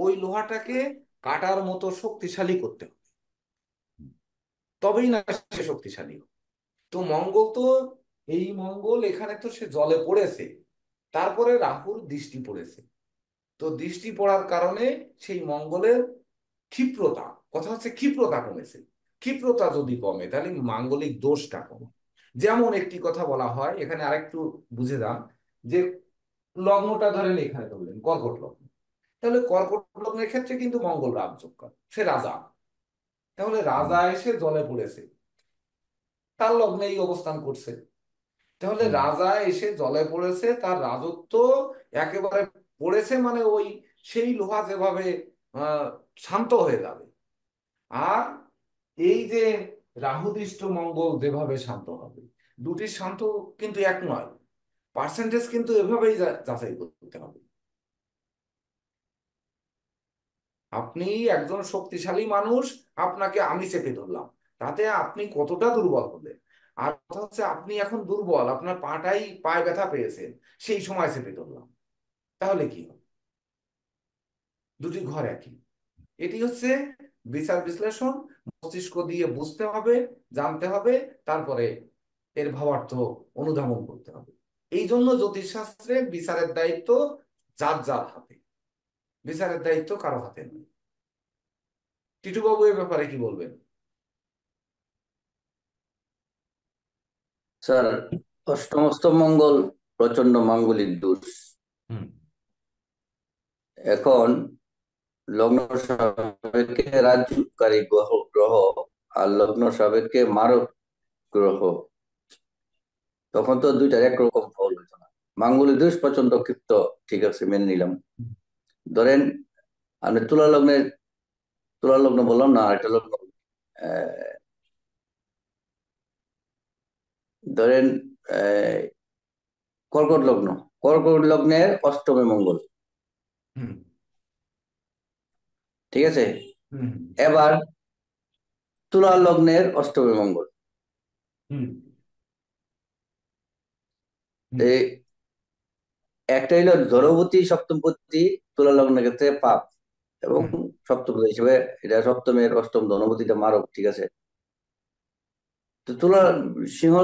ওই লোহাটাকে কাটার মতো শক্তিশালী করতে হবে, তবেই না সে শক্তিশালী হবে। তো মঙ্গল তো, এই মঙ্গল এখানে তো সে জলে পড়েছে, তারপরে রাহুর দৃষ্টি পড়েছে। তো দৃষ্টি পড়ার কারণে সেই মঙ্গলের ক্ষিপ্রতা কথা হচ্ছে ক্ষিপ্রতা কমেছে। ক্ষিপ্রতা যদি কমে তাহলে মাঙ্গলিক দোষটা কমে। যেমন একটি কথা বলা হয়, এখানে আরেকটু বুঝে যান, যে লগ্নটা ধরেন এখানে ধরলেন কর্কট লগ্ন, তাহলে কর্কট লগ্নের ক্ষেত্রে কিন্তু মঙ্গল রাজযোগ করে, সে রাজা। তাহলে রাজা এসে জলে পড়েছে, তার লগ্নেই অবস্থান করছে। তাহলে রাজা এসে জলে পড়েছে, তার রাজত্ব একেবারে পড়েছে, মানে ওই সেই লোহা যেভাবে আহ শান্ত হয়ে যাবে। আর এই যে রাহুদৃষ্ট মঙ্গল যেভাবে শান্ত হবে, দুটি শান্ত কিন্তু এক নয়, পার্সেন্টেজ কিন্তু এভাবেই যাচাই করতে হবে। আপনি একজন শক্তিশালী মানুষ, আপনাকে আমি চেপে ধরলাম, তাতে আপনি কতটা দুর্বল হলেন। আর কথা হচ্ছে আপনি এখন দুর্বল, আপনার পায়ে ব্যথা পেয়েছেন, সেই সময় চেপে ধরলাম, তাহলে কি হবে? দুটি ঘর একই। এটি হচ্ছে বিচার বিশ্লেষণ, মস্তিষ্ক দিয়ে বুঝতে হবে, জানতে হবে, তারপরে এর ভাবার্থ অনুধাবন করতে হবে। এই জন্য জ্যোতিষশাস্ত্রে বিচারের দায়িত্ব যার যার হাতে, বিচারের দায়িত্ব কারো হাতে নেই। টিটুবাবু এ ব্যাপারে কি বলবেন? স্যার, অষ্টমস্ত মঙ্গল প্রচন্ড মাঙ্গলিক দোষ। হুম এখন লগ্ন সাপেক্ষে রাজযোগকারী গ্রহ আর লগ্ন সাপেক্ষে মারক গ্রহ, তখন তো দুইটার একরকম ফল হইতো না। মাঙ্গলিক দোষ প্রচন্ড ক্ষিপ্ত, ঠিক আছে, মেনে নিলাম। ধরেন আপনি তুলা লগ্ন বললাম না, একটা লগ্ন, আহ, ধরেন আহ, কর্কট লগ্ন, কর্কট লগ্নের অষ্টমে মঙ্গল, হুম ঠিক আছে। হুম এবার তুলা লগ্নের অষ্টমে মঙ্গল, হুম হুম এই একটা হইলো ধনপতি সপ্তমপতি, তুলা লগ্নের ক্ষেত্রে পাপ, এবং হুম সপ্তপতি হিসেবে এটা সপ্তমের অষ্টম ধনপতিটা মারক, ঠিক আছে। তো তুলা সিংহ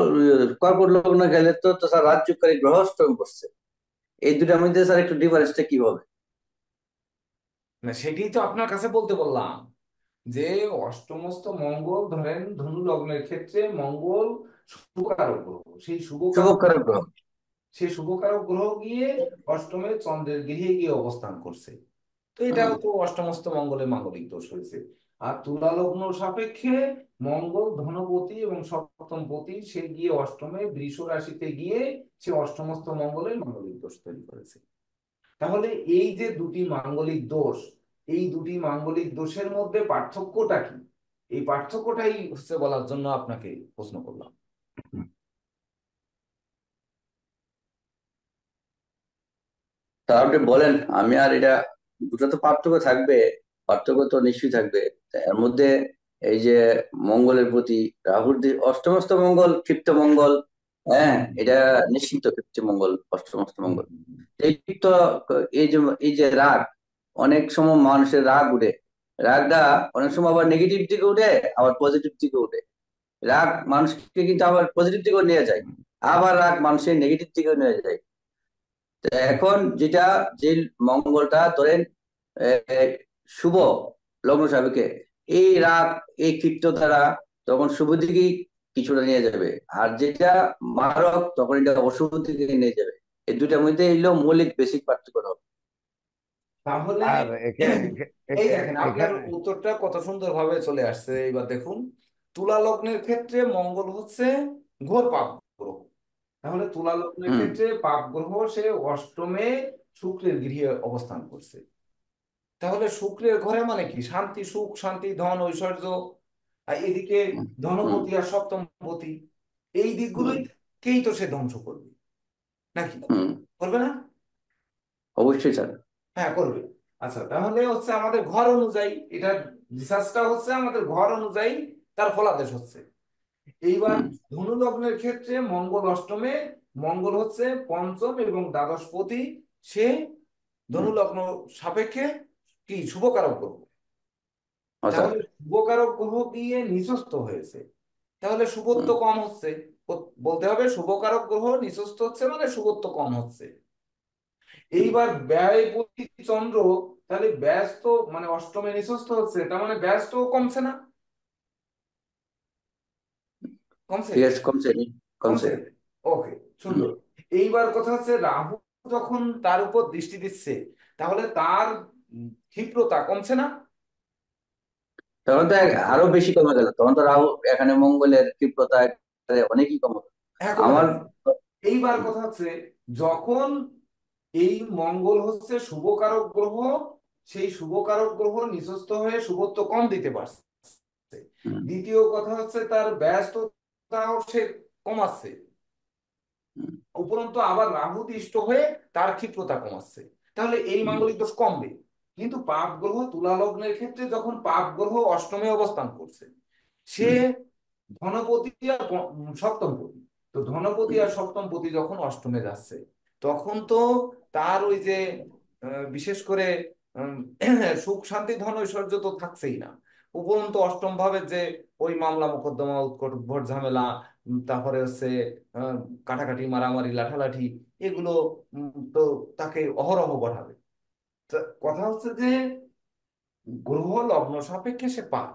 কর্কট লগ্ন গেলে তো স্যার রাজযোগকারী গ্রহ অষ্টমে বসছে, এই দুটার মধ্যে স্যার একটু ডিফারেন্সটা কি হবে? না, সেটাই তো আপনার কাছে বলতে বললাম, যে অষ্টমস্ত মঙ্গল ধরেন ধনু লগ্নের ক্ষেত্রে মঙ্গল শুভকারক গ্রহ, সেই শুভকারক শুভকারক গ্রহ। সেই শুভকারক গ্রহ গিয়ে অষ্টমে চন্দ্রের গৃহে গিয়ে অবস্থান করছে। তো হুম, এটাও তো অষ্টমস্ত মঙ্গলের মাঙ্গলিক দোষ হয়েছে। আর তুলা লগ্ন সাপেক্ষে মঙ্গল ধনপতি এবং সপ্তমপতি, সে গিয়ে অষ্টমে বৃষ রাশিতে গিয়ে সে অষ্টমস্ত মঙ্গলের মাঙ্গলিক দোষ তৈরি করেছে। তাহলে এই যে দুটি মাঙ্গলিক দোষ, এই দুটি মাঙ্গলিক দোষের মধ্যে পার্থক্যটা কি, এই পার্থক্যটাই হচ্ছে বলার জন্য আপনাকে প্রশ্ন করলাম। তা আপনি বলেন, আমি আর এটা, দুটো তো পার্থক্য থাকবে, পার্থক্য তো নিশ্চয়ই থাকবে। তা এর মধ্যে এই যে মঙ্গলের প্রতি রাহুর অষ্টমস্ত মঙ্গল ক্ষিপ্ত মঙ্গল, হ্যাঁ, হুম এটা নিশ্চিত ক্ষিপ্ত মঙ্গল, অষ্টমস্ত হুম মঙ্গল। এই তো, এই যে রাগ, অনেক সময় মানুষের রাগ উঠে, রাগটা অনেক সময় আবার নেগেটিভ দিকে উঠে, আবার পজিটিভ দিকে উঠে। রাগ মানুষকে কিন্তু আবার পজিটিভ দিকেও নিয়ে যায়, আবার রাগ মানুষের নেগেটিভ দিকেও নিয়ে যায়। তো এখন যেটা, যে মঙ্গলটা ধরেন আহ, শুভ লগ্ন সাপেক্ষে, এই রাগ, এই ক্ষিপ্ত দ্বারা তখন শুভ দিকে কিছুটা নিয়ে যাবে, আর যেটা মারক তখন এটা অশুভ দিকে নিয়ে যাবে। এই দুটার মধ্যে এলো মৌলিক বেসিক পার্থক্য হবে। তাহলে আর এই দেখেন আপনার এখানে উত্তরটা কত সুন্দর ভাবে চলে আসছে। এইবার দেখুন, তুলা লগ্নের ক্ষেত্রে মঙ্গল হচ্ছে ঘোর পাপ গ্রহ। তাহলে তুলা লগ্নের হুম, ক্ষেত্রে পাপ গ্রহ, সে অষ্টমে শুক্রের গৃহে অবস্থান করছে। তাহলে শুক্রের ঘরে মানে কি, শান্তি, সুখ শান্তি, ধন ঐশ্বর্য। আর এদিকে হুম, হুম, ধনপতি আর সপ্তমপতি, এই হুম, দিকগুলোকেই তো সে ধ্বংস করবে, নাকি হুম, করবে না? অবশ্যই স্যার। হ্যাঁ, করবে। আচ্ছা, তাহলে হচ্ছে আমাদের ঘর অনুযায়ী, এটা রিসার্চটা হচ্ছে আমাদের ঘর অনুযায়ী তার ফলাদেশ হচ্ছে। এইবার হুম, ধনু লগ্নের ক্ষেত্রে মঙ্গল অষ্টমে, মঙ্গল হচ্ছে পঞ্চম এবং দ্বাদশপতি, সে ধনু হুম, লগ্ন সাপেক্ষে কি শুভকারক গ্রহ। স্যার। তাহলে শুভকারক গ্রহ গিয়ে নিচস্থ হয়েছে, তাহলে শুভত্ব হুম, কম হচ্ছে। বলতে হবে শুভকারক গ্রহ নিচস্থ হচ্ছে মানে শুভত্ব কম হচ্ছে। এইবার ব্যয়পতি চন্দ্র, তাহলে ব্যাস তো মানে অষ্টমে নিঃস্থ হচ্ছে, তার মানে ব্যাস তো কমছে না? কমছে? ঠিক আছে, কমছে কমছে। কমছে। ওকে, সুন্দর। এইবার কথা হচ্ছে রাহু যখন তার উপর দৃষ্টি দিচ্ছে, তাহলে তার ক্ষিপ্রতা কমছে না? তখন তো আরো বেশি কমে গেল, তখন তো রাহু এখানে মঙ্গলের ক্ষিপ্রতা একেবারে অনেকই কমে গেল। হ্যাঁ, কমে আমার যাচ্ছে। এইবার কথা হচ্ছে যখন এই মঙ্গল হচ্ছে শুভকারক গ্রহ, সেই শুভকারক গ্রহ নিঃস্থ হয়ে শুভত্ব কম দিতে পারছে। হুম, দ্বিতীয় কথা হচ্ছে তার ব্যস্ততাও সে কমাচ্ছে, হুম, উপরন্তু আবার রাহু দৃষ্ট হয়ে তার ক্ষিপ্রতা কমাচ্ছে, তাহলে এই হুম, মাঙ্গলিক দোষ কমবে। কিন্তু পাপ গ্রহ তুলা লগ্নের ক্ষেত্রে যখন পাপ গ্রহ অষ্টমে অবস্থান করছে, সে হুম, ধনপতি আর সপ্তমপতি, তো ধনপতি হুম, আর সপ্তমপতি যখন অষ্টমে যাচ্ছে, তখন তো তার ওই যে বিশেষ করে উম, সুখ শান্তি ধন ঐশ্বর্য তো থাকছেই না, উপরন্তু অষ্টম ভাবে যে ওই মামলা মোকদ্দমা উৎকট ভোট ঝামেলা, তারপরে হচ্ছে আহ, কাটাকাটি মারামারি লাঠালাঠি, এগুলো তো তাকে অহরহ বাড়াবে। তা কথা হচ্ছে যে গ্রহ লগ্ন সাপেক্ষে সে পাপ।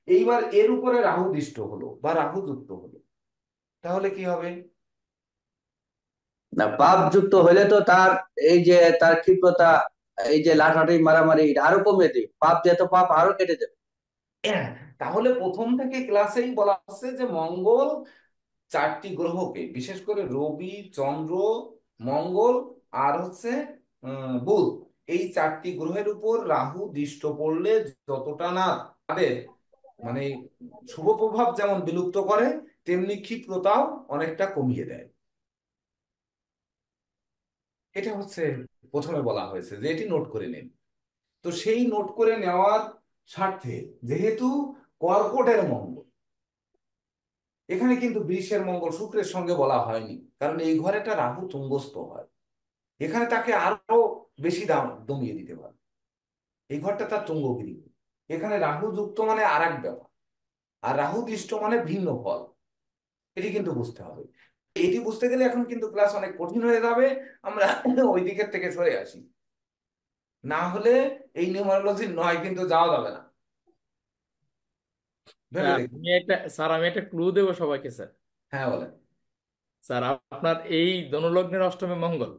এইবার এর উপরে রাহু দৃষ্ট হলো বা রাহু যুক্ত হলো, তাহলে কি হবে? না, পাপ যুক্ত হলে তো তার এই যে তার ক্ষিপ্রতা, এই যে লাঠাটি মারামারি এটা আরো কমে দেবে, পাপ যেত পাপ আরো কেটে যাবে। হ্যাঁ, তাহলে প্রথম থেকে ক্লাসেই বলা হচ্ছে যে মঙ্গল চারটি গ্রহকে, বিশেষ করে রবি, চন্দ্র, মঙ্গল আর হচ্ছে বুধ, এই চারটি গ্রহের উপর রাহু দৃষ্ট পড়লে যতটা না তাদের মানে শুভ প্রভাব যেমন বিলুপ্ত করে, তেমনি ক্ষিপ্রতাও অনেকটা কমিয়ে দেয়। এটা হচ্ছে প্রথমে বলা হয়েছে যে এটি নোট করে নিন। তো সেই নোট করে নেওয়ার স্বার্থে, যেহেতু কর্কটের মঙ্গল, এখানে কিন্তু বৃষের মঙ্গল শুক্রের সঙ্গে বলা হয়নি, কারণ এই ঘরে একটা রাহু তুঙ্গস্থ হয়, এখানে তাকে আরো বেশি দাম দমিয়ে দিতে পারে। এই ঘরটা তার তুঙ্গগিরি, এখানে রাহু যুক্ত মানে আর এক ব্যাপার, আর রাহু দৃষ্ট মানে ভিন্ন ফল। এটি কিন্তু বুঝতে হবে। এটি বুঝতে গেলে এখন কিন্তু ক্লাস অনেক কঠিন হয়ে যাবে, আমরা ওই দিকের থেকে সরে আসি, না হলে এই নিউমারোলজির নয় কিন্তু যাওয়া যাবে না। ভেবে দেখুন। আমি একটা ক্লু দেবো সবাইকে স্যার। হ্যাঁ, বলেন। স্যার, আপনার এই ধনুলগ্নের অষ্টমে মঙ্গল,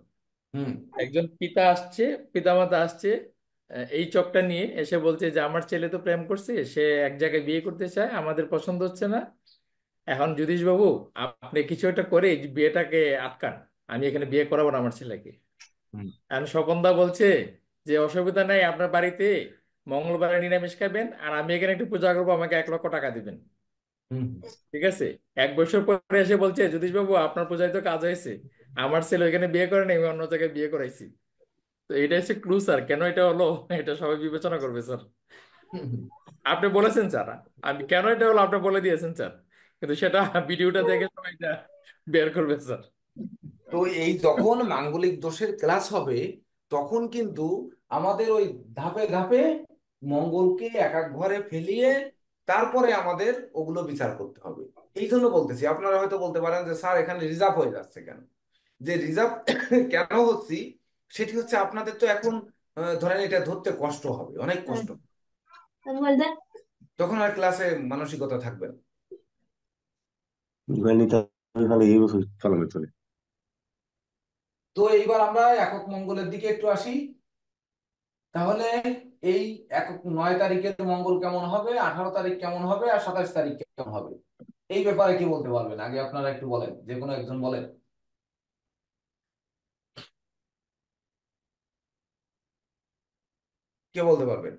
হুম। একজন পিতা আসছে, পিতামাতা আসছে, এই চকটা নিয়ে এসে বলছে যে আমার ছেলে তো প্রেম করছে, সে এক জায়গায় বিয়ে করতে চায়, আমাদের পছন্দ হচ্ছে না। এখন যতীশ বাবু, আপনি কিছু একটা করে এই বিয়েটাকে আটকান, আমি এখানে বিয়ে করাবো না আমার ছেলেকে। হুম। এখন স্বপনদা বলছে যে অসুবিধা নাই, আপনার বাড়িতে মঙ্গলবারে নিরামিষ খাবেন আর আমি এখানে একটু পূজা করবো, আমাকে 1 লক্ষ টাকা দিবেন। হুম। ঠিক আছে। 1 বছর পরে এসে বলছে যতীশ বাবু, আপনার পূজায় তো কাজ হয়েছে, আমার ছেলে ওইখানে বিয়ে করে নাই, আমি অন্য জায়গায় বিয়ে করাইছি। তো এটা হচ্ছে ক্লু স্যার, কেন এটা হলো এটা সবাই বিবেচনা করবে স্যার। হুম। হুম। আপনি বলেছেন স্যার, আমি কেন এটা হলো আপনি বলে দিয়েছেন স্যার, কিন্তু সেটা ভিডিওটা দেখে সবাই এটা বের করবে স্যার। তো এই যখন মাঙ্গলিক দোষের ক্লাস হবে, তখন কিন্তু আমাদের ওই ধাপে ধাপে মঙ্গলকে এক এক ঘরে ফেলিয়ে তারপরে আমাদের ওগুলো বিচার করতে হবে। এই জন্য বলতেছি, আপনারা হয়তো বলতে পারেন যে স্যার এখানে রিজার্ভ হয়ে যাচ্ছে কেন? যে রিজার্ভ কেন হচ্ছি, সেটি হচ্ছে আপনাদের তো এখন ধরেন এটা ধরতে কষ্ট হবে, অনেক কষ্ট, তখন আর ক্লাসে মানসিকতা থাকবে না। গণিত আমি ভালো এই বছর চালানো চলে। তো এইবার আমরা একক মঙ্গলের দিকে একটু আসি। তাহলে এই 9 তারিখের মঙ্গল কেমন হবে, 18 তারিখ কেমন হবে, আর 27 তারিখ কেমন হবে, এই ব্যাপারে কি বলতে পারবেন? আগে আপনারা একটু বলেন, যে কোনো একজন বলেন। কে বলতে পারবেন?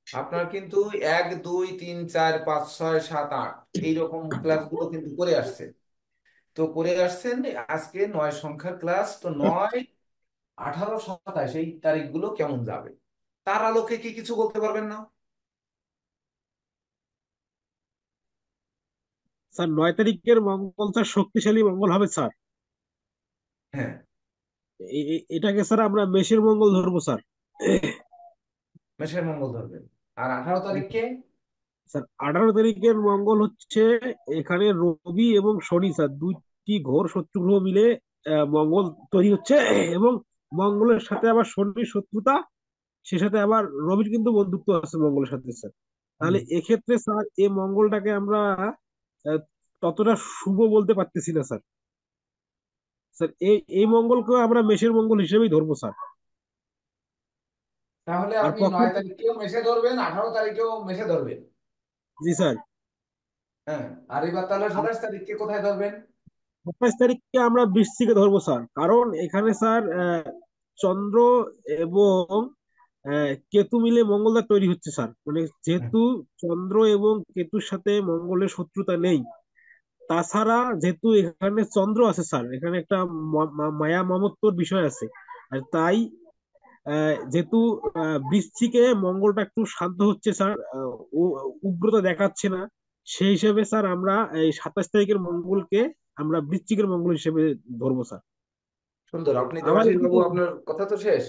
আপনার কিন্তু 1, 2, 3, 4, 5, 6, 7, 8 এইরকম ক্লাসগুলো কিন্তু করে আসছে, তো করে আসছেন। আজকে 9 সংখ্যার ক্লাস, তো 9, 18, 27 এই তারিখগুলো কেমন যাবে, তার আলোকে কি কিছু বলতে পারবেন না? স্যার 9 তারিখের মঙ্গল স্যার শক্তিশালী মঙ্গল হবে স্যার। হ্যাঁ, এটাকে স্যার আমরা মেষের মঙ্গল ধরবো স্যার। মেষের মঙ্গল ধরবেন। আর 18 তারিখকে স্যার 18 তারিখের মঙ্গল হচ্ছে এখানে রবি এবং শনি স্যার দুইটি ঘোর শত্রু গ্রহ মিলে মঙ্গল তৈরি হচ্ছে, এবং মঙ্গলের সাথে আবার শনির শত্রুতা, সে সাথে আবার রবির কিন্তু বন্ধুত্ব আছে মঙ্গলের সাথে স্যার। হুম। তাহলে এক্ষেত্রে স্যার এই মঙ্গলটাকে আমরা আহ, ততটা শুভ বলতে পারতেছি না স্যার। স্যার এই এই মঙ্গলকে আমরা মেষের মঙ্গল হিসেবেই ধরবো স্যার। তাহলে আর আপনি পক্ষে 9 তারিখেও মেসে ধরবেন, 18 তারিখেও মেসে ধরবেন। জি স্যার। হ্যাঁ, আর এবার তাহলে 27 তারিখকে কোথায় ধরবেন? 27 তারিখকে আমরা বৃশ্চিকে ধরবো স্যার, কারণ এখানে স্যার চন্দ্র এবং কেতু মিলে মঙ্গলবার তৈরি হচ্ছে স্যার। মানে হুম। যেহেতু চন্দ্র এবং কেতুর সাথে মঙ্গলের শত্রুতা নেই, তাছাড়া যেহেতু এখানে চন্দ্র আছে স্যার, এখানে একটা মায়া মমত্বর বিষয় আছে। আর তাই যেহেতু বৃশ্চিকে মঙ্গলটা একটু শান্ত হচ্ছে স্যার, উগ্রতা দেখাচ্ছে না, সেই হিসেবে স্যার আমরা এই 27 তারিখের মঙ্গলকে আমরা বৃশ্চিকের মঙ্গল হিসেবে ধরবো স্যার। সুন্দর। আপনি আবার দেবাশিস বাবু, এখানে- আপনার কথা তো শেষ?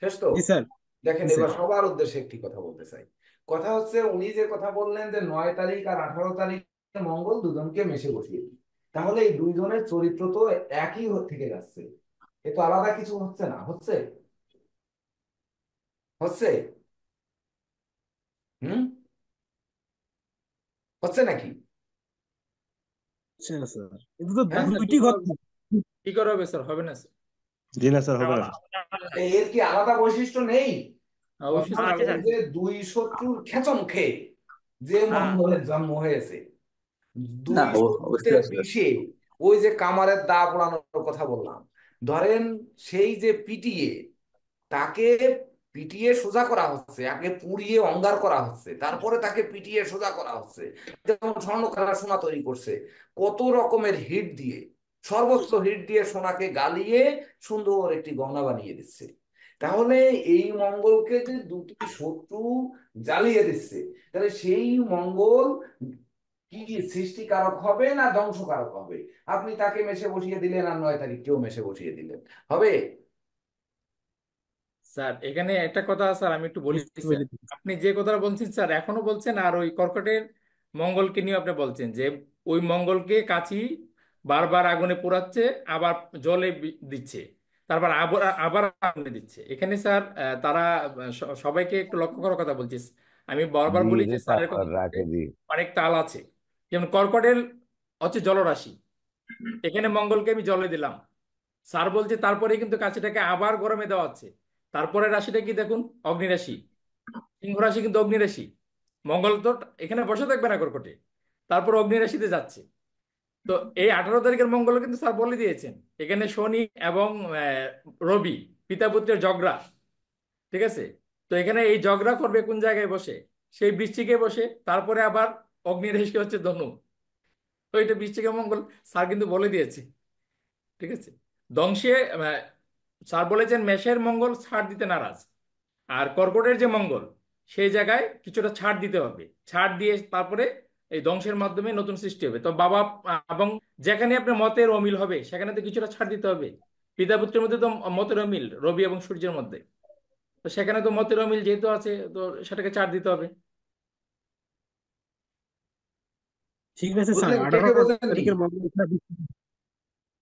শেষ তো? জি স্যার। দেখেন, জি স্যার। এবার সবার উদ্দেশ্যে একটি কথা বলতে চাই। কথা হচ্ছে, উনি যে কথা বললেন যে 9 তারিখ আর 18 তারিখে মঙ্গল দুজনকে মেশে বসিয়ে দিই, তাহলে এই দুইজনের চরিত্র তো একই থেকে যাচ্ছে। এ তো আলাদা কিছু হচ্ছে না, হচ্ছে? হচ্ছে? হুম? হচ্ছে নাকি? আচ্ছা স্যার, কিন্তু তো হ্যাঁ, স্যার কি দুইটি করা ঘর। হবে? কি করা হবে স্যার? হবে না স্যার। জি না স্যার, হবে না স্যার। এর কি আলাদা বৈশিষ্ট্য নেই? অবশ্যই কথা স্যার হলো আছে। যে দুই শত্রুর খেচম খেয়ে যে মঙ্গলের জন্ম হয়েছে, না, দুই শত্রুতে অবশ্যই আছে। বিষে, ওই যে কামারের দা পোড়ানোর কথা বললাম, ধরেন সেই যে পিটিয়ে, তাকে পিটিয়ে সোজা করা হচ্ছে, আগে পুড়িয়ে অঙ্গার করা হচ্ছে, তারপরে তাকে পিটিয়ে সোজা করা হচ্ছে। যেমন স্বর্ণকার সোনা তৈরি করছে কত রকমের হিট দিয়ে, সর্বোচ্চ হিট দিয়ে সোনাকে গালিয়ে সুন্দর একটি গহনা বানিয়ে দিচ্ছে। তাহলে এই মঙ্গলকে যে দুটি শত্রু জ্বালিয়ে দিচ্ছে, তাহলে সেই মঙ্গল কি সৃষ্টিকারক হবে না ধ্বংসকারক হবে? আপনি তাকে মেশে বসিয়ে দিলেন আর 9 তারিখকেও মেশে বসিয়ে দিলেন, হবে? স্যার এখানে একটা কথা স্যার আমি একটু বলি বুঝতে স্যার। পেরেছি। আপনি যে কথাটা বলছেন স্যার এখনো বলছেন, আর ওই কর্কটের মঙ্গলকে নিয়ে আপনি বলছেন যে ওই মঙ্গলকে কাচি বারবার আগুনে পোড়াচ্ছে, আবার জলে দিচ্ছে, তারপর আবার আবার আগুনে দিচ্ছে। এখানে স্যার তারা সবাইকে একটু লক্ষ্য করার কথা বলছি। আমি বারবার জি বলি রে যে স্যারের তারপর কথা রাখে জি। অনেক তাল আছে। যেমন কর্কটের হচ্ছে জলরাশি, এখানে মঙ্গলকে আমি জলে দিলাম, স্যার বলছে তারপরে কিন্তু কাছিটাকে আবার গরমে দেওয়া হচ্ছে। তারপরে রাশিটা কি দেখুন, অগ্নিরাশি। সিংহ রাশি কিন্তু অগ্নিরাশি। মঙ্গল তো এখানে বসে থাকবে না কর্কটে, তারপর অগ্নিরাশিতে যাচ্ছে। তো এই 18 তারিখের মঙ্গল কিন্তু স্যার বলে দিয়েছেন এখানে শনি এবং রবি, পিতা পুত্রের ঝগড়া। ঠিক আছে? তো এখানে এই ঝগড়া করবে কোন জায়গায় বসে? সেই বৃশ্চিকে বসে, তারপরে আবার অগ্নিরাশি হচ্ছে ধনু। তো এটা বৃশ্চিকের মঙ্গল স্যার কিন্তু বলে দিয়েছে। ঠিক আছে? ধ্বংসে স্যার বলেছেন মেষের মঙ্গল ছাড় দিতে নারাজ, আর কর্কটের যে মঙ্গল সেই জায়গায় কিছুটা ছাড় দিতে হবে। ছাড় দিয়ে তারপরে এই ধ্বংসের মাধ্যমে নতুন সৃষ্টি হবে। তো বাবা এবং যেখানে আপনার মতের অমিল হবে সেখানে তো কিছুটা ছাড় দিতে হবে। পিতা পুত্রের মধ্যে তো মতের অমিল, রবি এবং সূর্যের মধ্যে। তো সেখানে তো মতের অমিল যেহেতু আছে, তো সেটাকে ছাড় দিতে হবে। ঠিক আছে স্যার, বুঝলেন? কে আঠারো কে বোঝেননি? তারিখের মঙ্গলটা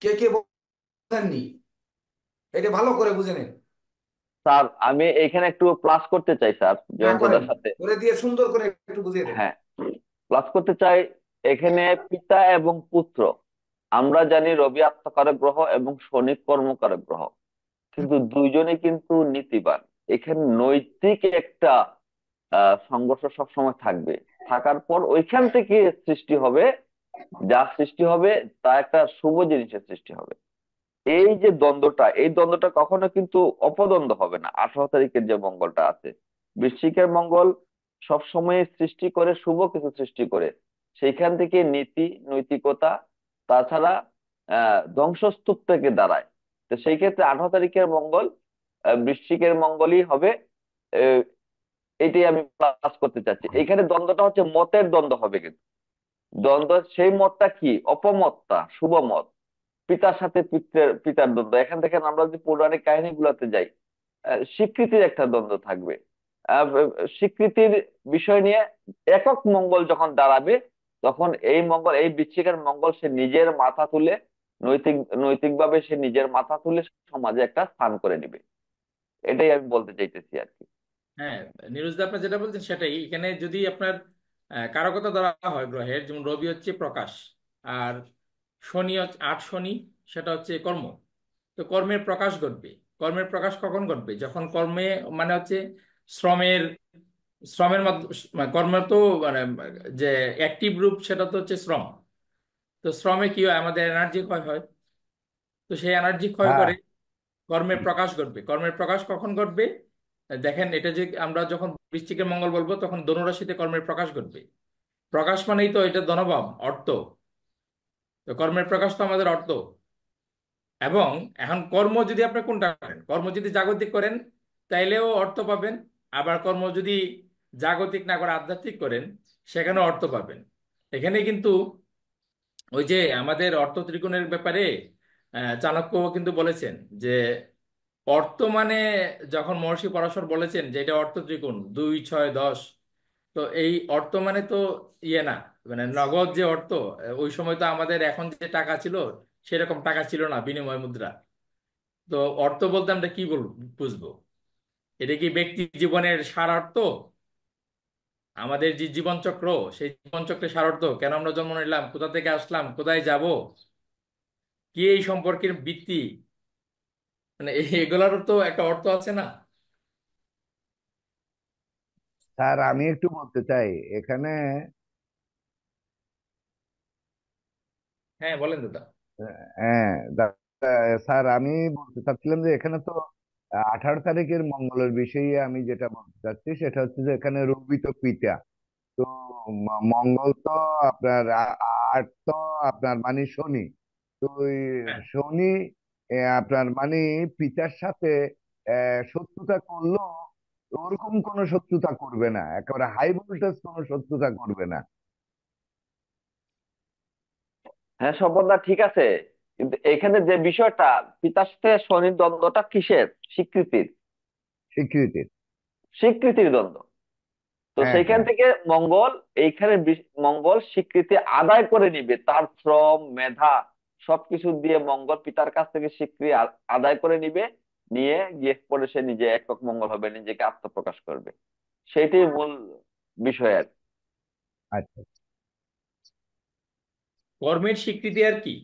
কে কে বোঝেননি? এটা ভালো করে বুঝে নিন। স্যার আমি এখানে একটু প্লাস করতে চাই স্যার, হ্যাঁ, করেন। জয়ন্তদার সাথে। করে দিয়ে সুন্দর করে একটু বুঝিয়ে দেন। হ্যাঁ, প্লাস করতে চাই। এখানে পিতা এবং পুত্র, আমরা জানি রবি আত্মকারক গ্রহ এবং শনি কর্মকারক গ্রহ, কিন্তু দুইজনে কিন্তু নীতিবান। এখানে নৈতিক একটা সংঘর্ষ সবসময় থাকবে। থাকার পর ওইখান থেকে সৃষ্টি হবে, যা সৃষ্টি হবে তা একটা শুভ জিনিসের সৃষ্টি হবে। এই যে দ্বন্দ্বটা, এই দ্বন্দ্বটা কখনো কিন্তু অপদ্বন্দ্ব হবে না। 18 তারিখের যে মঙ্গলটা আছে, বৃশ্চিকের মঙ্গল সবসময় সৃষ্টি করে, শুভ কিছু সৃষ্টি করে, সেইখান থেকে নীতি নৈতিকতা, তাছাড়া ধ্বংসস্তূপ থেকে দাঁড়ায়। তো সেই ক্ষেত্রে 18 তারিখের মঙ্গল বৃশ্চিকের মঙ্গলই হবে। আহ, এটাই আমি প্লাস করতে চাচ্ছি। এখানে দ্বন্দ্বটা হচ্ছে মতের দ্বন্দ্ব হবে, কিন্তু দ্বন্দ্ব সেই মতটা কি, অপমতটা শুভ মত। পিতার সাথে পিতার দ্বন্দ্ব। এখান থেকে আমরা যদি পৌরাণিক কাহিনী গুলাতে যাই, স্বীকৃতির একটা দ্বন্দ্ব থাকবে। স্বীকৃতির বিষয় নিয়ে একক মঙ্গল যখন দাঁড়াবে, তখন এই মঙ্গল, এই বৃশ্চিকের মঙ্গল সে নিজের মাথা তুলে, নৈতিক নৈতিকভাবে সে নিজের মাথা তুলে সমাজে একটা স্থান করে নিবে। এটাই আমি বলতে চাইতেছি আর কি। হ্যাঁ, নিরুজদা আপনি যেটা বলছেন সেটাই। এখানে যদি আপনার কারকতা ধরা হয় গ্রহের, যেমন রবি হচ্ছে প্রকাশ, আর শনি হচ্ছে আট শনি, সেটা হচ্ছে কর্ম। তো কর্মের প্রকাশ ঘটবে। কর্মের প্রকাশ কখন ঘটবে? যখন কর্মে মানে হচ্ছে শ্রমের শ্রমের মাধ্যমে কর্মের তো মানে যে অ্যাক্টিভ রূপ সেটা তো হচ্ছে শ্রম। তো শ্রমে কি হয়? আমাদের এনার্জি ক্ষয় হয়। তো সেই এনার্জি ক্ষয় হ্যাঁ, করে কর্মের প্রকাশ ঘটবে। কর্মের প্রকাশ কখন ঘটবে? দেখেন, এটা যে আমরা যখন বৃশ্চিকের মঙ্গল বলবো তখন ধনুরাশিতে কর্মের প্রকাশ ঘটবে। প্রকাশ মানেই তো এটা ধনভাব, অর্থ। তো কর্মের প্রকাশ তো আমাদের অর্থ। এবং এখন কর্ম যদি আপনি কোনটা করেন, কর্ম যদি জাগতিক করেন তাইলেও অর্থ পাবেন। আবার কর্ম যদি জাগতিক না করে আধ্যাত্মিক করেন, সেখানেও অর্থ পাবেন। এখানে কিন্তু ওই যে আমাদের অর্থ ত্রিকোণের ব্যাপারে চাণক্য কিন্তু বলেছেন যে অর্থ মানে, যখন মহর্ষি পরাশর বলেছেন যে এটা অর্থ ত্রিকোণ 2, 6, 10, তো এই অর্থ মানে তো ইয়ে না, মানে নগদ যে অর্থ। ওই সময় তো আমাদের এখন যে টাকা ছিল সেরকম টাকা ছিল না, বিনিময় মুদ্রা। তো অর্থ বলতে আমরা কি বলবো, বুঝবো? এটা কি ব্যক্তি জীবনের সারার্থ? আমাদের যে জীবন চক্র, সেই জীবন চক্রের সারার্থ, কেন আমরা জন্ম নিলাম, কোথা থেকে আসলাম, কোথায় যাব, কি এই সম্পর্কের ভিত্তি, মানে এগুলারও তো একটা অর্থ আছে না? স্যার আমি একটু বলতে চাই এখানে। হ্যাঁ, বলেন দাদা। হ্যাঁ, স্যার আমি বলতে চাচ্ছিলাম যে এখানে তো 18 তারিখের মঙ্গলের বিষয়ে আমি যেটা বলতে চাচ্ছি সেটা হচ্ছে যে এখানে রবি তো পিতা। তো মঙ্গল তো আপনার আট তো আপনার মানে শনি। তো ওই হ্যাঁ, শনি আপনার মানে পিতার সাথে শত্রুতা করলো, ওরকম কোনো শত্রুতা করবে না, একেবারে হাই ভোল্টেজ কোনো শত্রুতা করবে না। হ্যাঁ সম্পদা ঠিক আছে, কিন্তু এখানে যে বিষয়টা, পিতার সাথে শনির দ্বন্দ্বটা কিসের? স্বীকৃতির। স্বীকৃতির। স্বীকৃতির দ্বন্দ্ব। তো হ্যাঁ, সেইখান হ্যাঁ। থেকে মঙ্গল, এইখানে মঙ্গল স্বীকৃতি আদায় করে নিবে, তার শ্রম মেধা সবকিছু দিয়ে মঙ্গল পিতার কাছ থেকে স্বীকৃতি আদায় করে নিবে। নিয়ে গিয়ে পরে সে নিজে একক মঙ্গল হবে, নিজেকে আত্মপ্রকাশ করবে। সেইটাই মূল বিষয় আর কি। আচ্ছা, কর্মের স্বীকৃতি আর কি।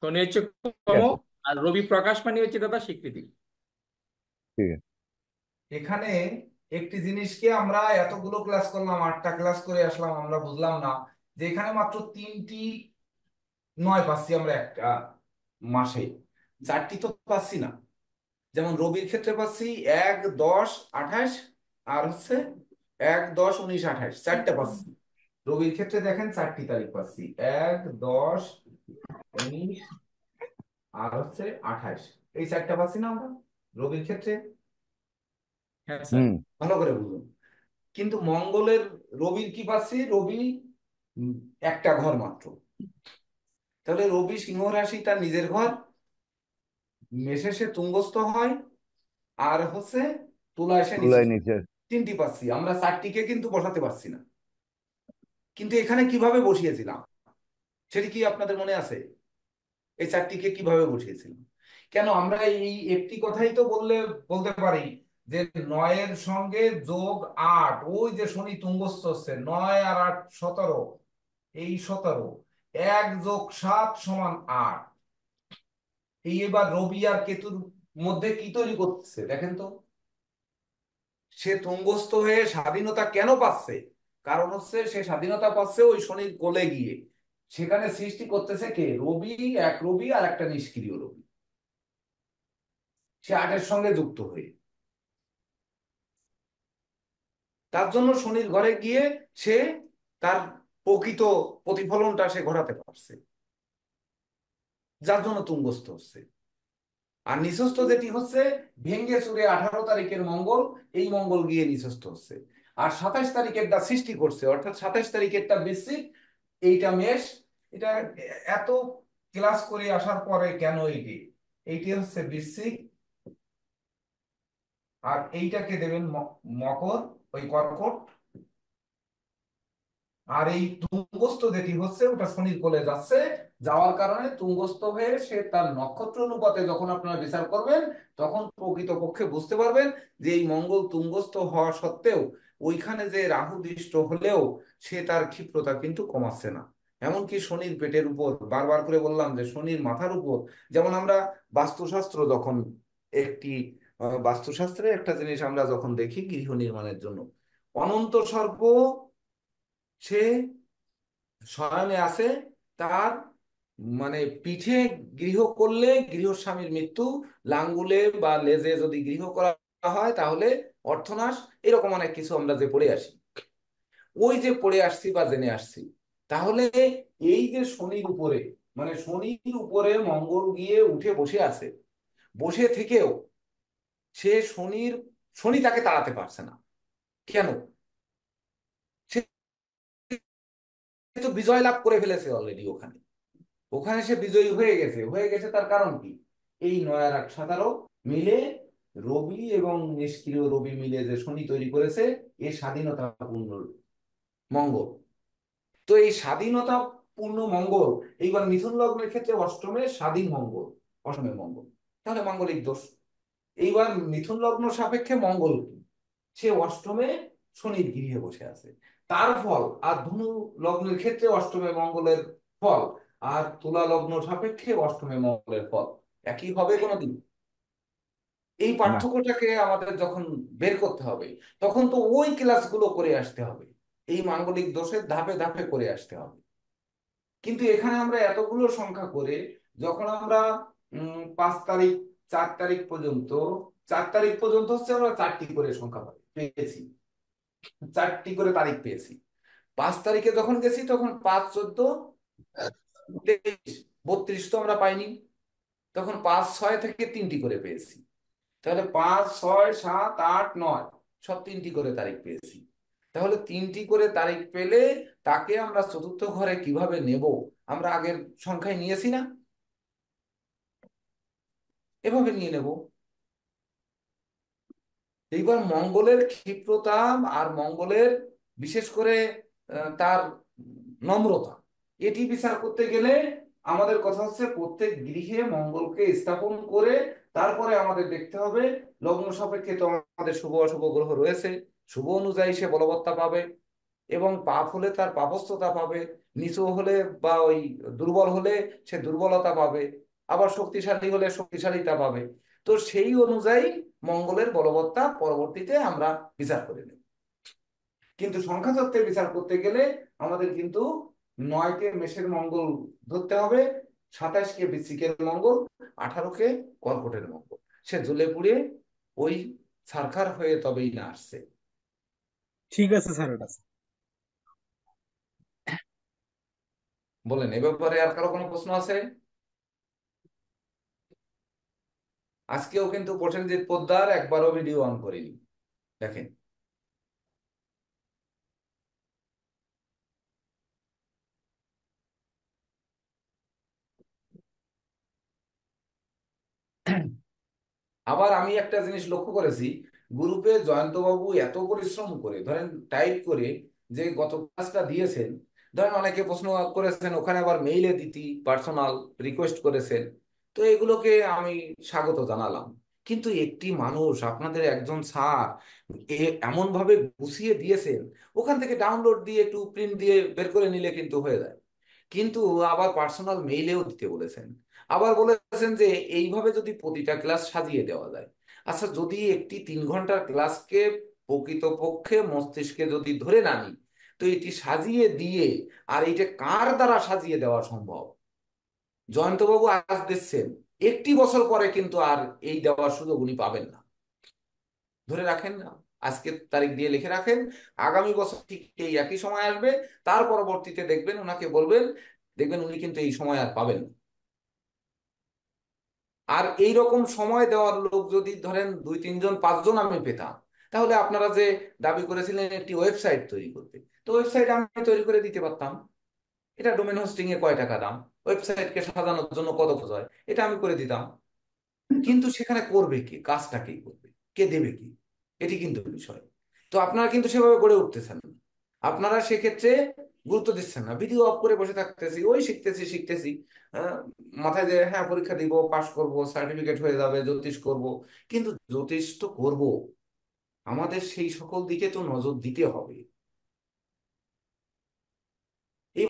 শনি হচ্ছে ঠিক কর্ম, আছে, আর রবি প্রকাশ মানে হচ্ছে দাদা স্বীকৃতি। ঠিক আছে। এখানে একটি জিনিসকে আমরা এতগুলো ক্লাস করলাম, 8টা ক্লাস করে আসলাম, আমরা বুঝলাম না যে এখানে মাত্র 3টি নয় পাচ্ছি আমরা একটা মাসে, 4টি তো পাচ্ছি না। যেমন রবির ক্ষেত্রে পাচ্ছি 1, 10, 28, আর হচ্ছে 1, 10, 19, 28, 4টা পাচ্ছি। রবির ক্ষেত্রে দেখেন 4টি তারিখ পাচ্ছি, 1, 10, 19 আর হচ্ছে 28, এই 4টা পাচ্ছি না আমরা রবির ক্ষেত্রে। হ্যাঁ স্যার। হুম। ভালো করে বুঝুন। কিন্তু মঙ্গলের রবির কি পাচ্ছি? রবি উম, একটা ঘর মাত্র। তাহলে রবি সিংহ রাশি তার নিজের ঘর, মেষে সে তুঙ্গস্থ হয়, আর হচ্ছে তুলায় সে তুলায় নিচস্থ। নিচে। 3টি পাচ্ছি আমরা, 4টিকে কিন্তু বসাতে পারছি না। কিন্তু এখানে কিভাবে বসিয়েছিলাম সেটি কি আপনাদের মনে আছে? এই 4টিকে কিভাবে বসিয়েছিলাম? কেন আমরা এই একটি কথাই তো বলতে পারি যে 9-এর সঙ্গে যোগ 8, ওই যে শনি তুঙ্গস্থ হচ্ছে, 9 আর 8 17, এই 17, 1+7 = 8। এই এবার রবি আর কেতুর মধ্যে কি তৈরি করতেছে দেখেন তো। সে তুঙ্গস্থ হয়ে স্বাধীনতা কেন পাচ্ছে? কারণ হচ্ছে সে স্বাধীনতা পাচ্ছে ওই শনির কোলে গিয়ে। সেখানে সৃষ্টি করতেছে কে? রবি, এক রবি আর একটা নিষ্ক্রিয় রবি, সে 8-এর সঙ্গে যুক্ত হয়ে। তার জন্য শনির ঘরে গিয়ে সে তার প্রকৃত প্রতিফলনটা সে ঘটাতে পারছে, যার জন্য তুঙ্গস্থ হচ্ছে। আর নিঃস্থ যেটি হচ্ছে, ভেঙ্গে চুরে 18 তারিখের মঙ্গল, এই মঙ্গল গিয়ে নিঃস্থ হচ্ছে। আর 27 তারিখেরটা সৃষ্টি করছে, অর্থাৎ 27 তারিখেরটা বৃশ্চিক, এইটা মেষ। এটা এত ক্লাস করে আসার পরে কেন এইটি, এইটি হচ্ছে বৃশ্চিক, আর এইটাকে দেবেন মকর, ওই কর্কট। আর এই তুঙ্গস্থ যেটি হচ্ছে ওটা শনির কোলে যাচ্ছে, যাওয়ার কারণে তুঙ্গস্থ হয়ে সে তার নক্ষত্র অনুপাতে যখন আপনারা বিচার করবেন তখন প্রকৃতপক্ষে বুঝতে পারবেন যে এই মঙ্গল তুঙ্গস্থ হওয়া সত্ত্বেও ওইখানে যে রাহু দৃষ্ট হলেও সে তার ক্ষিপ্রতা কিন্তু কমাচ্ছে না। এমনকি শনির পেটের উপর, বারবার করে বললাম যে শনির মাথার উপর, যেমন আমরা বাস্তুশাস্ত্র যখন একটি বাস্তুশাস্ত্রে একটা জিনিস আমরা যখন দেখি গৃহ নির্মাণের জন্য, অনন্ত সর্প সে শয়নে আছে, তার মানে পিঠে গৃহ করলে গৃহস্বামীর মৃত্যু, লাঙ্গুলে বা লেজে যদি গৃহ করা হয় তাহলে অর্থনাশ, এরকম অনেক কিছু আমরা যে পড়ে আসি, ওই যে পড়ে আসছি বা জেনে আসছি। তাহলে এই যে শনির উপরে, মানে শনির উপরে মঙ্গল গিয়ে উঠে বসে আছে, বসে থেকেও সে শনি তাকে তাড়াতে পারছে না। কেন? সে তো বিজয় লাভ করে ফেলেছে অলরেডি ওখানে, ওখানে সে বিজয়ী হয়ে গেছে। হয়ে গেছে তার কারণ কি? এই ৯ আর ৮ ১৭ মিলে, রবি এবং নিষ্ক্রিয় রবি মিলে যে শনি তৈরি করেছে এ স্বাধীনতাপূর্ণ মঙ্গল। তো এই স্বাধীনতাপূর্ণ মঙ্গল এইবার মিথুন লগ্নের ক্ষেত্রে অষ্টমে স্বাধীন মঙ্গল, অষ্টমে মঙ্গল, তাহলে মাঙ্গলিক দোষ। এইবার মিথুন লগ্ন সাপেক্ষে মঙ্গল কি? সে অষ্টমে শনির গৃহে বসে আছে, তার ফল। আর ধনু লগ্নের ক্ষেত্রে অষ্টমে মঙ্গলের ফল, আর তুলা লগ্ন সাপেক্ষে অষ্টমে মঙ্গলের ফল একই হবে কোনোদিন? এই না। পার্থক্যটাকে আমাদের যখন বের করতে হবে তখন তো ওই ক্লাসগুলো করে আসতে হবে, এই মাঙ্গলিক দোষের ধাপে ধাপে করে আসতে হবে। কিন্তু এখানে আমরা এতগুলো সংখ্যা করে যখন আমরা 5 তারিখ, 4 তারিখ পর্যন্ত, 4 তারিখ পর্যন্ত হচ্ছে আমরা 4টি করে সংখ্যা পেয়েছি, 4টি করে তারিখ পেয়েছি। 5 তারিখে যখন গেছি তখন 5, 14, 23, 32 তো আমরা পাইনি, তখন 5, 6 থেকে 3টি করে পেয়েছি। তাহলে 5, 6, 7, 8, 9 সব 3টি করে তারিখ পেয়েছি। তাহলে 3টি করে তারিখ পেলে তাকে আমরা চতুর্থ ঘরে কিভাবে নেব? আমরা আগের সংখ্যায় নিয়েছি না, এভাবে নিয়ে নেব। এইবার মঙ্গলের ক্ষিপ্রতা আর মঙ্গলের বিশেষ করে তার নম্রতা, এটি বিচার করতে গেলে আমাদের কথা হচ্ছে প্রত্যেক গৃহে মঙ্গলকে স্থাপন করে তারপরে আমাদের দেখতে হবে লগ্ন সাপেক্ষে তো আমাদের শুভ অশুভ গ্রহ রয়েছে, শুভ অনুযায়ী সে বলবত্তা পাবে, এবং পাপ হলে তার পাপস্থতা পাবে, নিচু হলে বা ওই দুর্বল হলে সে দুর্বলতা পাবে, আবার শক্তিশালী হলে শক্তিশালীতা পাবে। তো সেই অনুযায়ী মঙ্গলের বলবত্তা পরবর্তীতে আমরা বিচার করে নেব। কিন্তু সংখ্যা তত্ত্বের বিচার করতে গেলে আমাদের কিন্তু 9কে মেষের মঙ্গল ধরতে হবে, 27কে বৃশ্চিকের মঙ্গল, 18কে কর্কটের মঙ্গল। সে জ্বলে পুড়ে ওই ছারখার হয়ে তবেই না আসছে। ঠিক আছে স্যার, এটা বলেন এ ব্যাপারে আর কারো কোনো প্রশ্ন আছে? আজকেও কিন্তু প্রসেনজিৎ পোদ্দার একবারও ভিডিও অন করিনি, দেখেন। আবার আমি একটা জিনিস লক্ষ্য করেছি, গ্রুপে জয়ন্তবাবু এত পরিশ্রম করে ধরেন টাইপ করে যে গত ক্লাসটা দিয়েছেন, ধরেন অনেকে প্রশ্ন করেছেন, ওখানে আবার মেইলে দিতি পার্সোনাল রিকোয়েস্ট করেছেন, তো এগুলোকে আমি স্বাগত জানালাম। কিন্তু একটি মানুষ, আপনাদের একজন স্যার এমন ভাবে গুছিয়ে দিয়েছেন, ওখান থেকে ডাউনলোড দিয়ে একটু প্রিন্ট দিয়ে বের করে নিলে কিন্তু হয়ে যায়। কিন্তু আবার পার্সোনাল মেইলেও দিতে বলেছেন, আবার বলেছেন যে এইভাবে যদি প্রতিটা ক্লাস সাজিয়ে দেওয়া যায়। আচ্ছা, যদি একটি 3 ঘন্টার ক্লাসকে প্রকৃতপক্ষে মস্তিষ্কে যদি ধরে না নিই, তো এটি সাজিয়ে দিয়ে, আর এইটা কার দ্বারা সাজিয়ে দেওয়া সম্ভব? জয়ন্তবাবু আজ দিচ্ছেন, একটি বছর পরে কিন্তু আর এই দেওয়ার সুযোগ উনি পাবেন না। ধরে রাখেন না, আজকে তারিখ দিয়ে লিখে রাখেন, আগামী বছর ঠিক এই একই সময় আসবে, তার পরবর্তীতে দেখবেন ওনাকে বলবেন, দেখবেন উনি কিন্তু এই সময় আর পাবেন না। আর এই রকম সময় দেওয়ার লোক যদি ধরেন 2, 3 জন, 5 জন আমি পেতাম, তাহলে আপনারা যে দাবি করেছিলেন একটি ওয়েবসাইট তৈরি করতে, তো ওয়েবসাইট আমি তৈরি করে দিতে পারতাম। এটা ডোমেন হোস্টিং এ কয় টাকা দাম, ওয়েবসাইটকে সাজানোর জন্য কত খরচ হয়, এটা আমি করে দিতাম। কিন্তু সেখানে করবে কে, কাজটা কে করবে? কে দেবে কি, এটি কিন্তু বিষয়। তো আপনারা কিন্তু সেভাবে গড়ে উঠতেছেন না, আপনারা সেক্ষেত্রে গুরুত্ব দিচ্ছেন না, ভিডিও অফ করে বসে থাকতেছি, ওই শিখতেছি শিখতেছি, আহ, মাথায় যে হ্যাঁ পরীক্ষা দিব, পাশ করব, সার্টিফিকেট হয়ে যাবে, জ্যোতিষ করব। কিন্তু জ্যোতিষ তো করব, আমাদের সেই সকল দিকে তো নজর দিতে হবে।